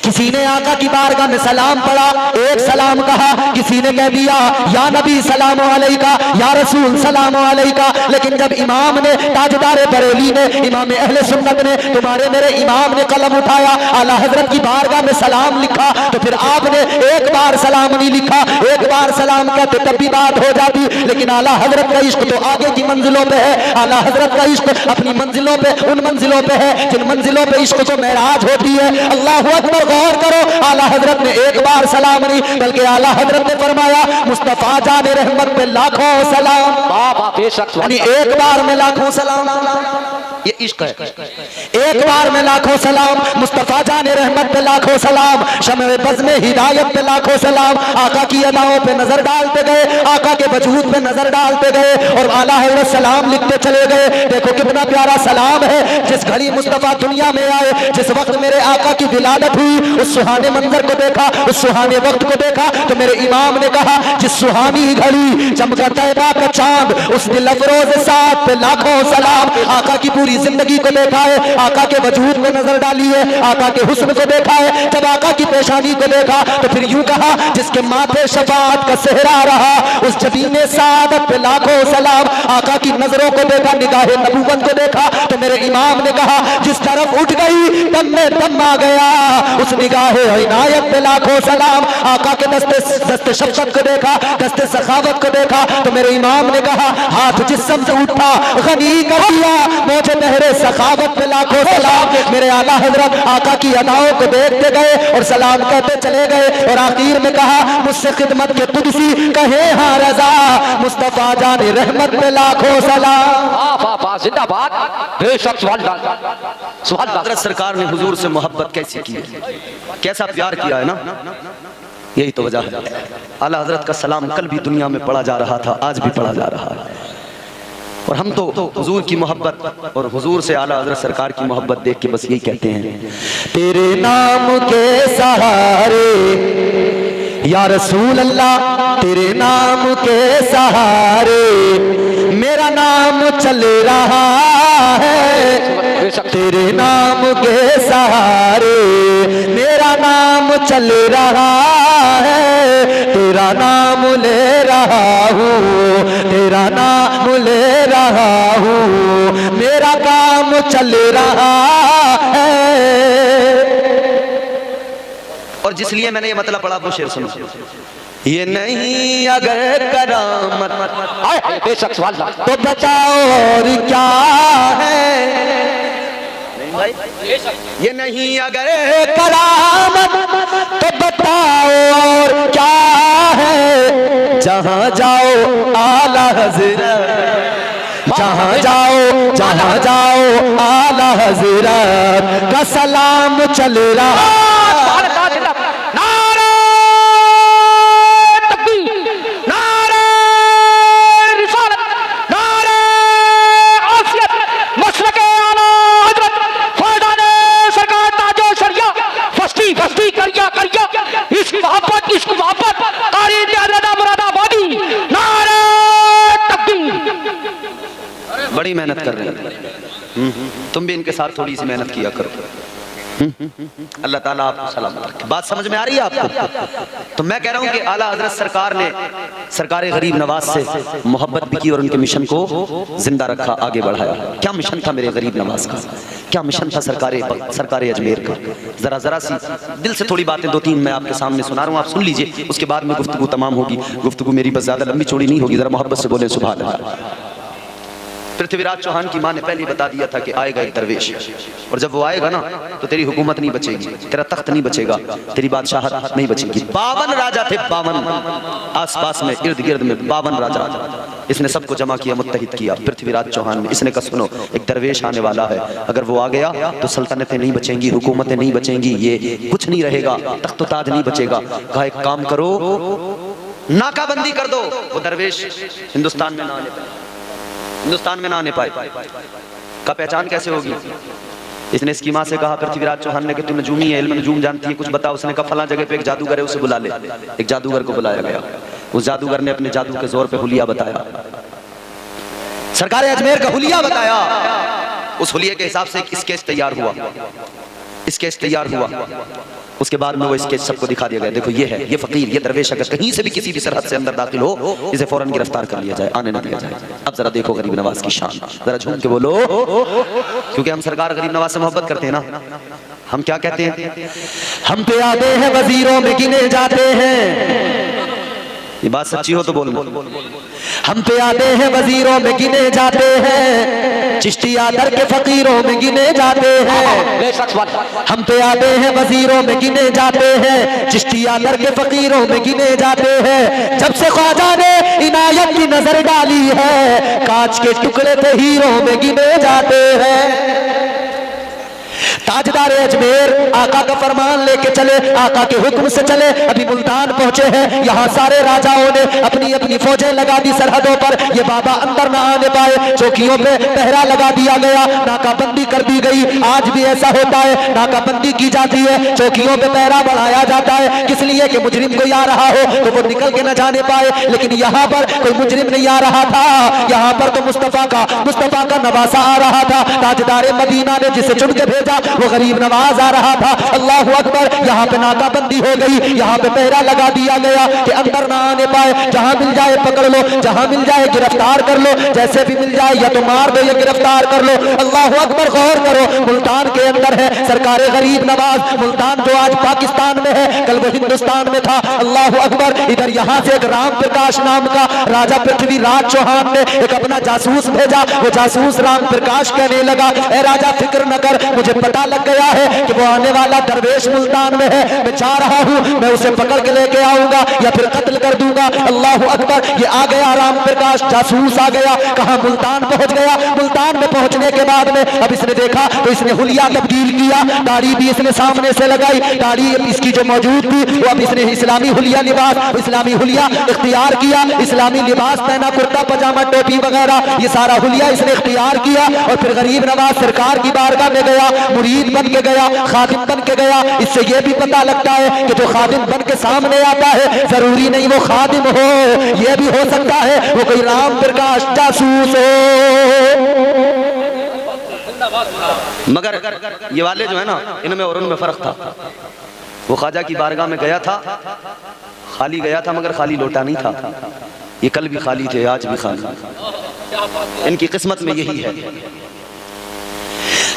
Speaker 3: किसी ने आका की बारगाह में सलाम पढ़ा, एक सलाम कहा, किसी ने कह दिया या नबी सलाम अलैका, या रसूल सलाम अलैका। लेकिन जब इमाम ने, ताजदार बरेली ने, इमाम अहले सुन्नत ने, तुम्हारे मेरे इमाम ने कलम उठाया, आला हजरत की बारगाह में सलाम लिखा, तो फिर आपने एक बार सलाम नहीं लिखा, एक बार सलाम कहते तब भी बात हो जाती। लेकिन आला हजरत का इश्क तो आगे की मंजिलों पे है, आला हजरत का इश्क अपनी मंजिलों पे, उन मंजिलों पे है जिन मंजिलों पे इश्क को मेराज होती है। अल्लाह अकबर, गौर करो, आला हजरत ने एक बार सलाम नहीं, बल्कि आला हजरत ने फरमाया मुस्तफा जाने रहमत पे लाखों सलाम।
Speaker 2: बेशक
Speaker 3: एक बार में लाखों सलाम, ये इश्क है। एक बार में लाखों सलाम, मुस्तफा जाने रहमत पे लाखों सलाम, शमे बज़ में हिदायत पे लाखों सलाम। आका की अदाओं पे नजर डालते गए, आका के वजूद पे नजर डालते गए और आला हज़रत सलाम लिखते चले गए। देखो कितना प्यारा सलाम है। जिस घड़ी मुस्तफा दुनिया में आए, जिस वक्त मेरे आका की विलादत हुई, उस सुहाने मंजर को देखा, उस सुहाने वक्त को देखा, तो मेरे इमाम ने कहा जिस सुहानी घड़ी चमका तैबा का चांद, उस दिल अफरोज साथ पे लाखों सलाम। आका की पूरी जिंदगी को देखा है, आका के वजूद में नजर डाली है, आका के हुस्न को देखा है, जब आका की पेशानी को देखा तो फिर यूं कहा जिसके माथे शफाअत का सेहरा रहा, उस जबीने सादत पे लाखों सलाम। आका की नजरों को देखा, निगाहे नबूवत को देखा, तो मेरे इमाम ने कहा जिस तरफ उठ गई दम में दम आ गया, उस निगाहे इनायत पे लाखों सलाम। आका के दस्ते शफ़क़त को देखा, दस्ते सखावत को देखा, तो मेरे इमाम ने कहा हाथ जिस्म से उठा गनी कर दिया, मुझे नहरे सखावत पे लाखों सलाम। मेरे आला हजरत आका की अदाओं को देखते गए और सलाम कहते चले गए, और आखिर में कहा मुझसे खिदमत के तुदसी कहे हाँ रजा, मुस्तफा जाने रहमत पे लाखों सलाम।
Speaker 2: जिंदाबाद। बेशक
Speaker 1: हजरत सरकार ने हुजूर से मोहब्बत कैसी की है, कैसा प्यार किया है ना, यही तो वजह है। आला हजरत का सलाम कल भी दुनिया में पढ़ा जा रहा था, आज भी पढ़ा जा रहा है। और हम तो हुजूर की मोहब्बत और हुजूर से आला हजरत सरकार की मोहब्बत देख के बस यही कहते हैं,
Speaker 3: तेरे नाम के सहारे या रसूल अल्लाह, तेरे नाम के सहारे मेरा नाम चल रहा है, तेरे नाम के सहारे मेरा नाम चल रहा है, तेरा नाम ले रहा हूँ, तेरा नाम ले रहा हूँ, मेरा काम चल रहा है।
Speaker 1: और जिसलिए मैंने ये मतलब पढ़ा वो शेर सुनो, ये नहीं अगर करामत
Speaker 2: बेशक सवाल
Speaker 3: तो बताओ और क्या है।
Speaker 1: ये नहीं अगर
Speaker 3: करामत तो बताओ और क्या है। जहां जाओ आला हज़रत, जहां जाओ आला हज़रत का सलाम चल रहा।
Speaker 1: बड़ी मेहनत कर रहे हैं, तुम भी इनके साथ थोड़ी सी मेहनत किया करो। अल्लाह ताला आपको सलामत रखे। बात समझ में आ रही है आपको? तो मैं कह रहा हूं कि आला हजरत सरकार ने सरकार गरीब नवाज से मोहब्बत भी की और उनके मिशन को जिंदा रखा, आगे बढ़ाया। क्या मिशन था मेरे गरीब नवाज का, क्या मिशन था सरकार अजमेर का? जरा सी दिल से थोड़ी बातें दो तीन मैं आपके सामने सुना रहा हूँ, आप सुन लीजिए, उसके बाद में गुफ्तगू तमाम होगी। गुफ्तगू मेरी बस ज्यादा लंबी चौड़ी नहीं होगी, जरा मोहब्बत से बोले सुभान अल्लाह। पृथ्वीराज चौहान की माँ ने पहले बता दिया था कि आएगा एक दरवेश, और जब वो आएगा ना तो तेरी हुकूमत नहीं बचेगी, तेरा तख्त नहीं बचेगा, तेरी बादशाहत नहीं बचेगी। 52 राजा थे, 52 आसपास में इर्द गिर्द में 52 राजा। इसने सबको जमा किया, मुत्तहिद किया पृथ्वीराज चौहान ने। इसने कहा सुनो, एक दरवेश आने वाला है, अगर वो आ गया तो सल्तनतें नहीं बचेंगी, हुकूमतें नहीं बचेंगी, ये कुछ नहीं रहेगा, तख्त ताज नहीं बचेगा। कहा एक काम करो, नाकाबंदी कर दो, वो दरवेश हिंदुस्तान में ना आने पाए, हिंदुस्तान में ना आने पाए। का पहचान कैसे होगी? इसने इसकी माँ से कहा पृथ्वीराज चौहान ने कि तुम नजूमी है, इल्म नजूम जानती है, कुछ बताओ। उसने कहा फला जगह पे एक जादूगर है, उसे बुला ले। एक जादूगर को बुलाया गया, उस जादूगर ने अपने जादू के जोर पे हुलिया बताया, सरकार अजमेर का हुलिया बताया। उस हुलिये के हिसाब से एक स्केच तैयार हुआ, स्केच तैयार हुआ। उसके बाद में वो स्केच सबको दिखा दिया गया, देखो ये है, ये फकीर, ये दरवेश अगर कहीं से भी किसी भी सरहद से अंदर दाखिल हो, इसे फौरन गिरफ्तार कर लिया जाए, आने न दिया जाए। अब जरा देखो गरीब नवाज की शान, जरा झूम के बोलो, क्योंकि हम सरकार गरीब नवाज से मोहब्बत करते हैं ना। हम क्या कहते हैं?
Speaker 3: हम पे आते हैं वजीरों में गिने जाते हैं,
Speaker 1: ये बात सच्ची हो तो बोलना।
Speaker 3: हम पे आते हैं वजीरों में गिने जाते हैं, चिश्तिया दर के फकीरों में गिने जाते हैं। हम पे आते हैं वजीरों में गिने जाते हैं, चिश्तिया दर के फकीरों में गिने जाते हैं। जब से ख्वाजा ने इनायत की नजर डाली है, कांच के टुकड़े पे हीरों में गिने जाते हैं। ताजदार अजमेर आका का फरमान लेके चले, आका के हुक्म से चले। अभी मुल्तान पहुंचे हैं, यहाँ सारे राजाओं ने अपनी अपनी फौजें लगा दी सरहदों पर, ये बाबा अंदर ना आने पाए। चौकियों पे पहरा लगा दिया गया, नाकाबंदी कर दी गई। आज भी ऐसा होता है, नाकाबंदी की जाती है, चौकियों पे पहरा बढ़ाया जाता है, किस लिए कि मुजरिम कोई आ रहा हो तो वो निकल के न जाने पाए। लेकिन यहाँ पर कोई मुजरिम नहीं आ रहा था, यहाँ पर तो मुस्तफा का नवासा आ रहा था। ताजदार मदीना ने जिसे चुन के भेजा वो गरीब नवाज आ रहा था। अल्लाह अकबर, यहाँ पे नाकाबंदी हो गई, यहाँ पे पहरा लगा दिया गया कि अंदर ना आने पाए। जहाँ मिल जाए पकड़ लो, जहाँ मिल जाए गिरफ्तार कर लो, जैसे भी मिल जाए या तो मार दो या गिरफ्तार कर लो। अल्लाह अकबर, गौर करो, मुल्तान के अंदर है सरकार गरीब नवाज। मुल्तान जो आज पाकिस्तान में है, कल वो हिंदुस्तान में था। अल्लाह अकबर, इधर यहाँ से एक राम प्रकाश नाम का राजा पृथ्वीराज चौहान ने एक अपना जासूस भेजा। वो जासूस राम प्रकाश कहने लगा, ए राजा फिक्र न कर, मुझे पता लग गया है कि वो आने वाला दरवेश मुल्तान में है, मैं जा रहा हूँ, मैं उसे पकड़ के लेके आऊंगा या फिर कत्ल कर दूंगा। अल्लाह अकबर, ये आ गया राम प्रकाश, जासूस आ गया। कहाँ? मुल्तान पहुंच गया। मुल्तान में पहुंचने के बाद में अब इसने देखा तो इसने हुलिया तब्दील किया, दाढ़ी भी इसने सामने से लगाई, दाढ़ी इसकी जो मौजूद थी वो अब इसने इस्लामी हुलिया लिबास, इस्लामी हुलिया इख्तियार किया, इस्लामी लिबास पहना, कुर्ता पजामा टोपी वगैरह, ये सारा हुलिया इसने इख्तियार किया। और फिर गरीब नवाज सरकार की बारगाह में गया, मुरीद बन के गया, खादिम बन के गया। इससे ये भी पता लगता है कि जो खादिम बन के सामने आता है जरूरी नहीं वो खादिम हो, ये भी हो सकता है वो कोई राम प्रकाश जासूस हो।
Speaker 1: मगर ये वाले जो है ना, इनमें और उनमें फर्क था। वो ख्वाजा की बारगाह में गया था, खाली गया था, मगर खाली लौटा नहीं था। ये कल भी खाली थे, आज भी खाली। इनकी किस्मत में यही है।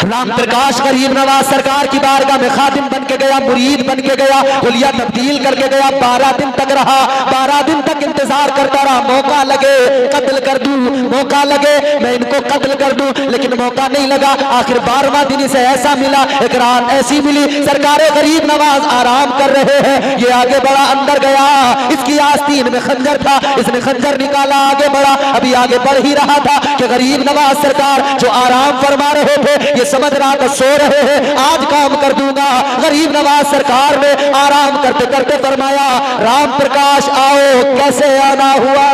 Speaker 3: राम प्रकाश गरीब नवाज सरकार की बारगाह में खादिम बन के गया, मुरीद बन के गया, हुलिया तब्दील करके गया। 12 दिन तक रहा, 12 दिन तक इंतजार करता रहा, मौका लगे कत्ल कर दूं, मौका लगे मैं इनको कत्ल कर दूं, लेकिन मौका नहीं लगा। आखिर 12वां दिन इसे ऐसा मिला, एक रात ऐसी मिली, सरकार गरीब नवाज आराम कर रहे हैं। ये आगे बढ़ा, अंदर गया, इसकी आस्तीन में खंजर था, इसने खंजर निकाला, आगे बढ़ा। अभी आगे बढ़ ही रहा था कि गरीब नवाज सरकार जो आराम फरमा रहे थे, ये समझ रहा था सो रहे हैं, आज काम कर दूंगा। गरीब नवाज सरकार ने आराम करते करते फरमाया, राम प्रकाश आओ, कैसे आना हुआ?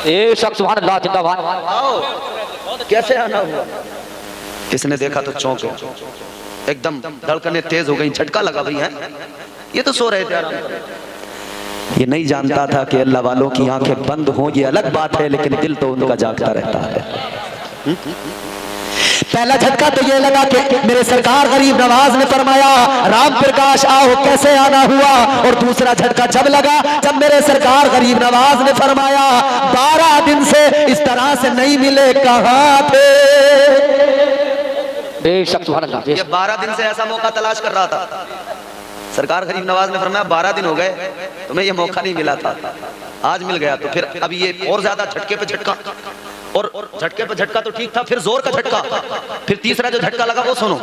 Speaker 2: ए शख्स सुभान अल्लाह जिंदाबाद।
Speaker 1: कैसे आना हुआ? इसने देखा तो चौंक गया, एकदम धड़कनें तेज हो गई, झटका लगा। भाई है ये तो सो रहे थे आराम कर।
Speaker 3: ये नहीं जानता था कि अल्लाह वालों की आंखें बंद हों ये अलग बात है, लेकिन दिल तो उनका जागता रहता है। पहला झटका तो ये लगा कि मेरे सरकार गरीब नवाज ने फरमाया राम प्रकाश आओ, कैसे आना हुआ। और दूसरा झटका जब लगा जब मेरे सरकार गरीब नवाज ने फरमाया 12 दिन से इस तरह से नहीं मिले, कहां थे?
Speaker 2: बेशक सुभान अल्लाह।
Speaker 1: ये 12 दिन से ऐसा मौका तलाश कर रहा था। सरकार गरीब नवाज ने फरमाया 12 दिन हो गए तुम्हें ये मौका नहीं मिला था, आज मिल गया। तो फिर अब ये और ज्यादा झटके पे झटका, और झटके पे झटका तो ठीक था, फिर जोर का झटका, फिर तीसरा जो झटका लगा वो सुनो।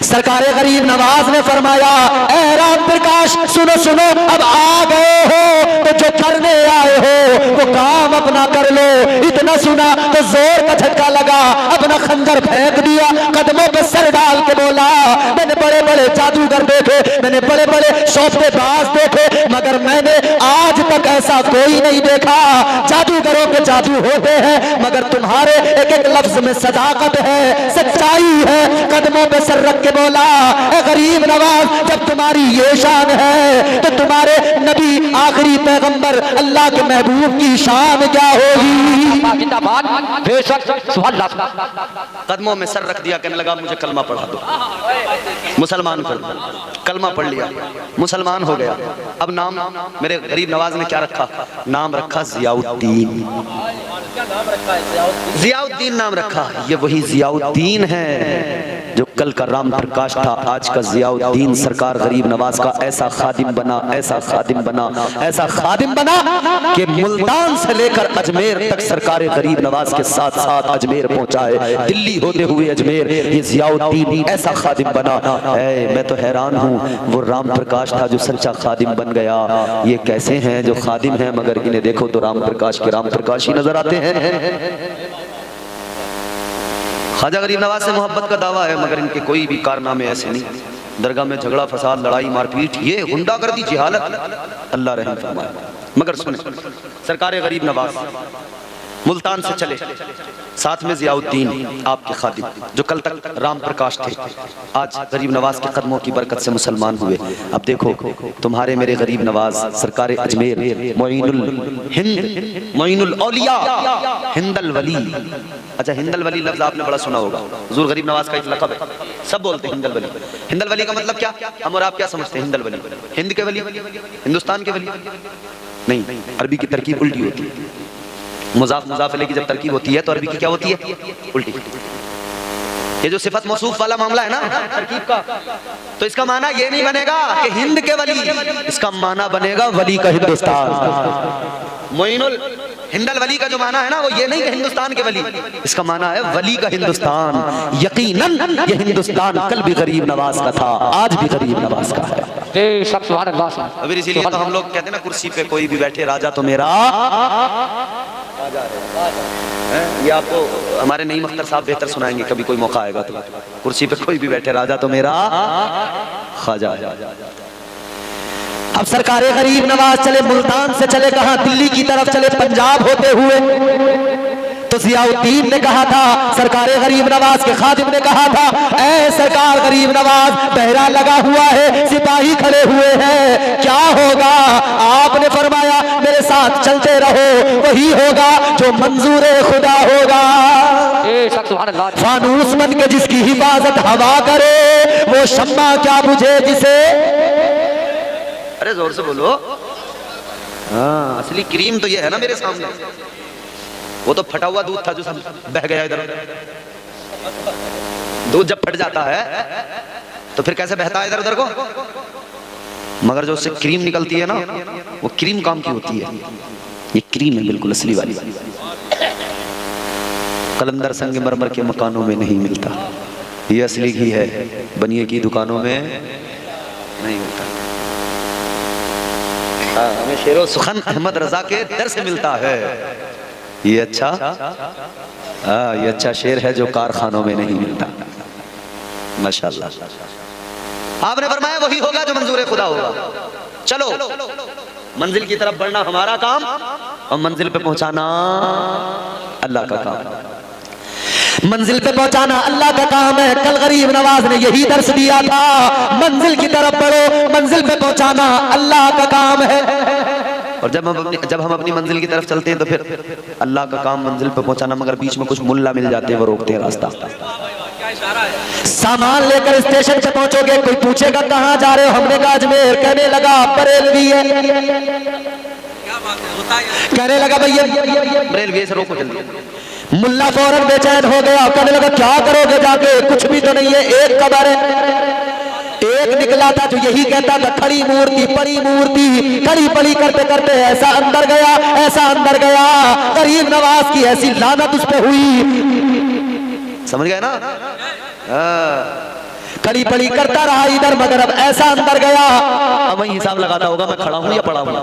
Speaker 3: सरकार गरीब नवाज ने फरमाया ऐ राम प्रकाश सुनो सुनो, अब आ गए हो तो जो करने आए हो वो काम अपना कर लो। इतना सुना तो जोर का झटका लगा, अपना खंजर फेंक दिया, कदमों पे सर डाल के बोला मैंने बड़े बड़े जादूगर देखे, मैंने बड़े बड़े शौफतेबाज देखे, मगर मैंने आज तक ऐसा कोई नहीं देखा। जादूगरों के जादू होते हैं, मगर तुम्हारे एक एक लफ्ज में सदाकत है, सच्चाई है। कदमों पे सर रख के बोला ऐ गरीब नवाज, जब तुम्हारी ये शान है तो तुम्हारे नबी आखिरी पैगंबर अल्लाह के महबूब की शान क्या होगी?
Speaker 2: जिंदाबाद। बेशक सुभान अल्लाह।
Speaker 1: कदमों में सर रख दिया, कहने लगा मुझे कलमा पढ़ा दो, मुसलमान कर दो। कलमा पढ़ लिया, मुसलमान हो गया। अब नाम मेरे गरीब नवाज ने क्या रखा? नाम रखा जियाउद्दीन। जियाउद्दीन नाम रखा। ये वही जियाउद्दीन है जो कल का राम प्रकाश था, आज का जियाउद्दीन। सरकार गरीब नवाज का ऐसा खादिम बना, ऐसा खादिम बना, ऐसा खादिम बना कि मुल्तान से लेकर अजमेर तक सरकार गरीब नवाज के साथ साथ अजमेर पहुंचाए, दिल्ली होते हुए अजमेर। ये जियाउद्दीन ऐसा खादिम बना। मैं तो हैरान हूँ, वो राम प्रकाश था जो सच्चा खादिम बन गया। ये कैसे हैं जो खादिम हैं मगर इन्हें देखो तो राम प्रकाश के राम प्रकाश ही नजर आते हैं। ख्वाजा गरीब नवाज से मोहब्बत का दावा है, मगर इनके कोई भी कारनामे ऐसे नहीं। दरगाह में झगड़ा फसाद, लड़ाई मारपीट, ये गुंडागर्दी, जिहालत, अल्लाह रहम फरमाए। मगर सुने, सरकार गरीब नवाज मुल्तान से चले, साथ में जियाउद्दीन आपके खादिम जो कल तक राम प्रकाश थे, आज गरीब नवाज के कदमों की बरकत से मुसलमान हुए। अब देखो तुम्हारे मेरे गरीब नवाज सरकार अजमेर मोइनुल हिंद, मोइनुल औलिया, हिंदल वली। अच्छा, हिंदल वली लफ्ज आपने बड़ा सुना होगा, हुजूर गरीब नवाज का एक लक़ब है, सब बोलते हैं हिंदल वली। हिंदल वली का मतलब क्या? हम और आप क्या समझते हैं? हिंदल वली हिंद के वली, हिंदुस्तान के वली नहीं। अरबी की तरकीब उल्टी होती है। मुजाफ मुजाफ इलैहि की जब तरकीब होती है तो अरबी की क्या होती है? उल्टी। ये जो सिफत मौसूफ वाला मामला है ना तरकीब का, तो इसका माना ये नहीं बनेगा कि हिंद के वली, इसका माना बनेगा वली का हिंदुस्तान। मोइनुल हिंदल वली का जो माना है ना वो ये नहीं कि हिंदुस्तान के वली, इसका माना है वली का हिंदुस्तान। यकीनन ये हिंदुस्तान कल भी गरीब नवाज का था, आज भी गरीब नवाज का है।
Speaker 2: बेशक सुभान अल्लाह।
Speaker 1: अभी इसीलिए तो हम लोग कहते हैं ना, कुर्सी पे कोई भी बैठे राजा तो मेरा। ये आपको हमारे नईम अख्तर साहब बेहतर सुनाएंगे, कभी कोई मौका आएगा तो। कुर्सी पे कोई भी बैठे राजा तो मेरा ख्वाजा।
Speaker 3: अब सरकार गरीब नवाज चले, मुल्तान से चले कहां? दिल्ली की तरफ चले, पंजाब होते हुए। तो जियाउद्दीन ने कहा था, सरकार गरीब नवाज के खादिम ने कहा था ऐ सरकार गरीब नवाज, पहरा लगा हुआ है, सिपाही खड़े हुए हैं, क्या होगा? आपने फरमाया मेरे साथ चलते रहो, वही होगा जो मंजूर खुदा होगा। फानूस बन के जिसकी हिफाजत हवा करे, वो शम्मा क्या बुझे जिसे।
Speaker 1: अरे जोर से बोलो। हाँ, असली क्रीम तो ये है ना मेरे सामने, वो तो फटा हुआ दूध था जो सब बह गया इधर।
Speaker 3: दूध जब फट जाता है तो फिर कैसे बहता है इधर उधर को, मगर जो उससे क्रीम निकलती है ना, वो क्रीम काम की होती है। ये क्रीम है बिल्कुल असली वाली, कलंदर संगमरमर के मकानों में नहीं मिलता। ये असली घी है, बनिए की दुकानों में नहीं मिलता। हमें शेरो सुखन अहमद रजा के दर से मिलता है। ये अच्छा, ये अच्छा शेर है जो कारखानों में नहीं मिलता। माशाअल्लाह। आपने फरमाया वही होगा जो मंजूर खुदा होगा। चलो मंजिल की तरफ बढ़ना हमारा काम और मंजिल पे पहुंचाना अल्लाह का काम। मंजिल पे पहुंचाना अल्लाह का काम है। कल गरीब नवाज ने यही दर्श दिया था, मंजिल की तरफ बढ़ो, मंजिल पे पहुंचाना अल्लाह का काम है। और जब हम अपनी मंजिल की तरफ चलते हैं तो फिर अल्लाह का काम मंजिल पे पहुंचाना, मगर बीच में कुछ मुल्ला मिल जाते हैं, वो रोकते हैं रास्ता। सामान लेकर स्टेशन पे पहुंचोगे, कोई पूछेगा कहां जा रहे हो, हमने कहा अजमेर, कहने लगा बरेलवी है, कहने लगा भैया बरेलवी से रोको जल्दी। मुल्ला फौरन बेचैन हो गया, कहने लगा क्या करोगे जाके, कुछ भी तो नहीं है, एक कब्र है। एक निकला था जो यही कहता था खड़ी मूर्ति, पड़ी मूर्ति, खड़ी पड़ी करते करते ऐसा अंदर गया, ऐसा अंदर गया, गरीब नवाज की ऐसी लानत उस पे हुई। समझ गए ना? खड़ी पड़ी करता रहा इधर, मगर अब ऐसा अंदर गया, अब वही हिसाब लगाता होगा मैं खड़ा हूं या पड़ा हूं।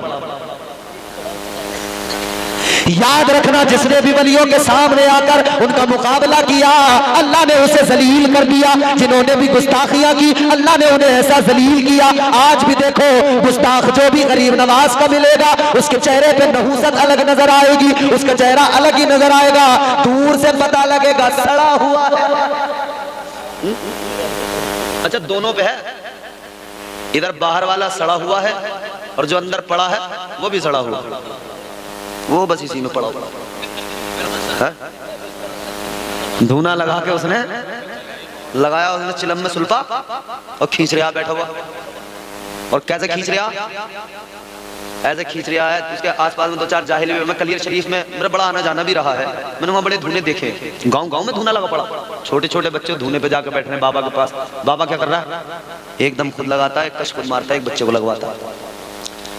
Speaker 3: याद रखना, जिसने भी वलियों के सामने आकर उनका मुकाबला किया, अल्लाह ने उसे जलील कर दिया। जिन्होंने भी गुस्ताखियां की, अल्लाह ने उन्हें ऐसा जलील किया। आज भी देखो, गुस्ताख जो भी गरीब नवाज का मिलेगा, उसके चेहरे पे नहूसत अलग नजर आएगी, उसका चेहरा अलग ही नजर आएगा, दूर से पता लगेगा सड़ा हुआ है। अच्छा, दोनों पे है, इधर बाहर वाला सड़ा हुआ है और जो अंदर पड़ा है वो भी सड़ा हुआ, वो बस इसी में पड़ा हुआ। धूना लगा के उसने लगाया, उसने चिलम में सुल्फा और खींच रहा बैठा हुआ। और कैसे खींच रहा, ऐसे खींच रहा है। उसके आसपास में दो चार जाहिल भी, मैं कलियर शरीफ में मेरा बड़ा आना जाना भी रहा है, मैंने वहाँ बड़े धूने देखे, गांव गांव में धूना लगा पड़ा, छोटे छोटे बच्चे धूने पे जाकर बैठ रहे हैं बाबा के पास। बाबा क्या कर रहा है, एकदम खुद लगाता है, कश खुद मारता है, एक बच्चे को लगवाता है।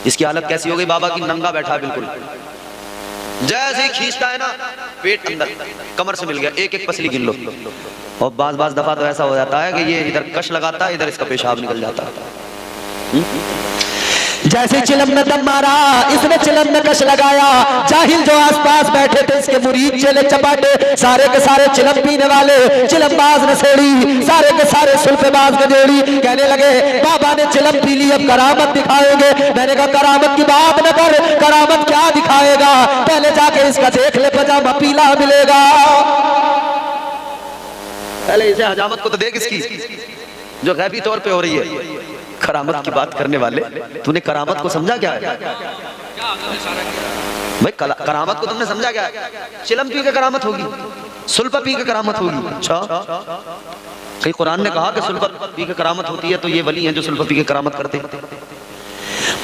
Speaker 3: इसकी हालत कैसी हो गई, बाबा की नंगा बैठा है बिल्कुल, जैसे ही खींचता है ना पेट अंदर कमर से मिल गया, एक एक पसली गिन लो। और बाज दफा तो ऐसा हो जाता है कि ये इधर कश लगाता है, इधर इसका पेशाब निकल जाता है। जैसे चिलम में दम मारा, इसने चिलम में कश लगाया। जाहिल जो आसपास बैठे थे, इसके मुरीद चले चपाटे, सारे के सारे चिलम पीने वाले, चिलमबाज नसेड़ी, सारे के सारे सुल्फेबाज गजेड़ी, कहने लगे बाबा ने चिलम पी ली, अब करामत दिखाएंगे। मैंने कहा करामत की बात न कर, करामत क्या दिखाएगा, पहले जाके इसका देख ले, पजामा पीला मिलेगा। पहले इसे हजामत को तो देख इसकी, जो गैबी तौर पे हो रही है। करामत की बात करने वाले, तूने करामत को समझा क्या है भाई? करामत को तुमने समझा क्या है? चिलम पी के करामत होगी, सुल्फा पी के करामत होगी। अच्छा, कहीं कुरान ने कहा कि सुल्फा पी के करामत होती है, तो ये वली हैं जो सुल्फा पी के करामत करते हैं।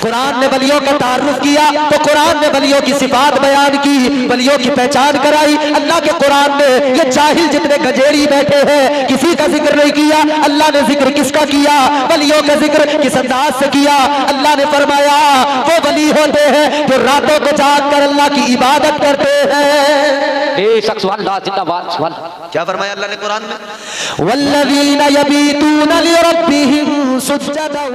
Speaker 3: कुरान ने वलियों का तारुफ किया तो कुरान ने वलियों की सिफात बयान की, वलियों की पहचान कराई। अल्लाह के कुरान ने ये जाहिल जितने गजेड़ी बैठे हैं, किसी का जिक्र नहीं किया। अल्लाह ने जिक्र किसका किया? वलियों का जिक्र किस अंदाज से किया? अल्लाह ने फरमाया वो वली होते हैं जो रातों को जाग कर अल्लाह की इबादत करते हैं। क्या फरमाया अल्लाह ने कुरान में? वल्लज़ीना यबीतूना लिरब्बिहिम सुज्जदन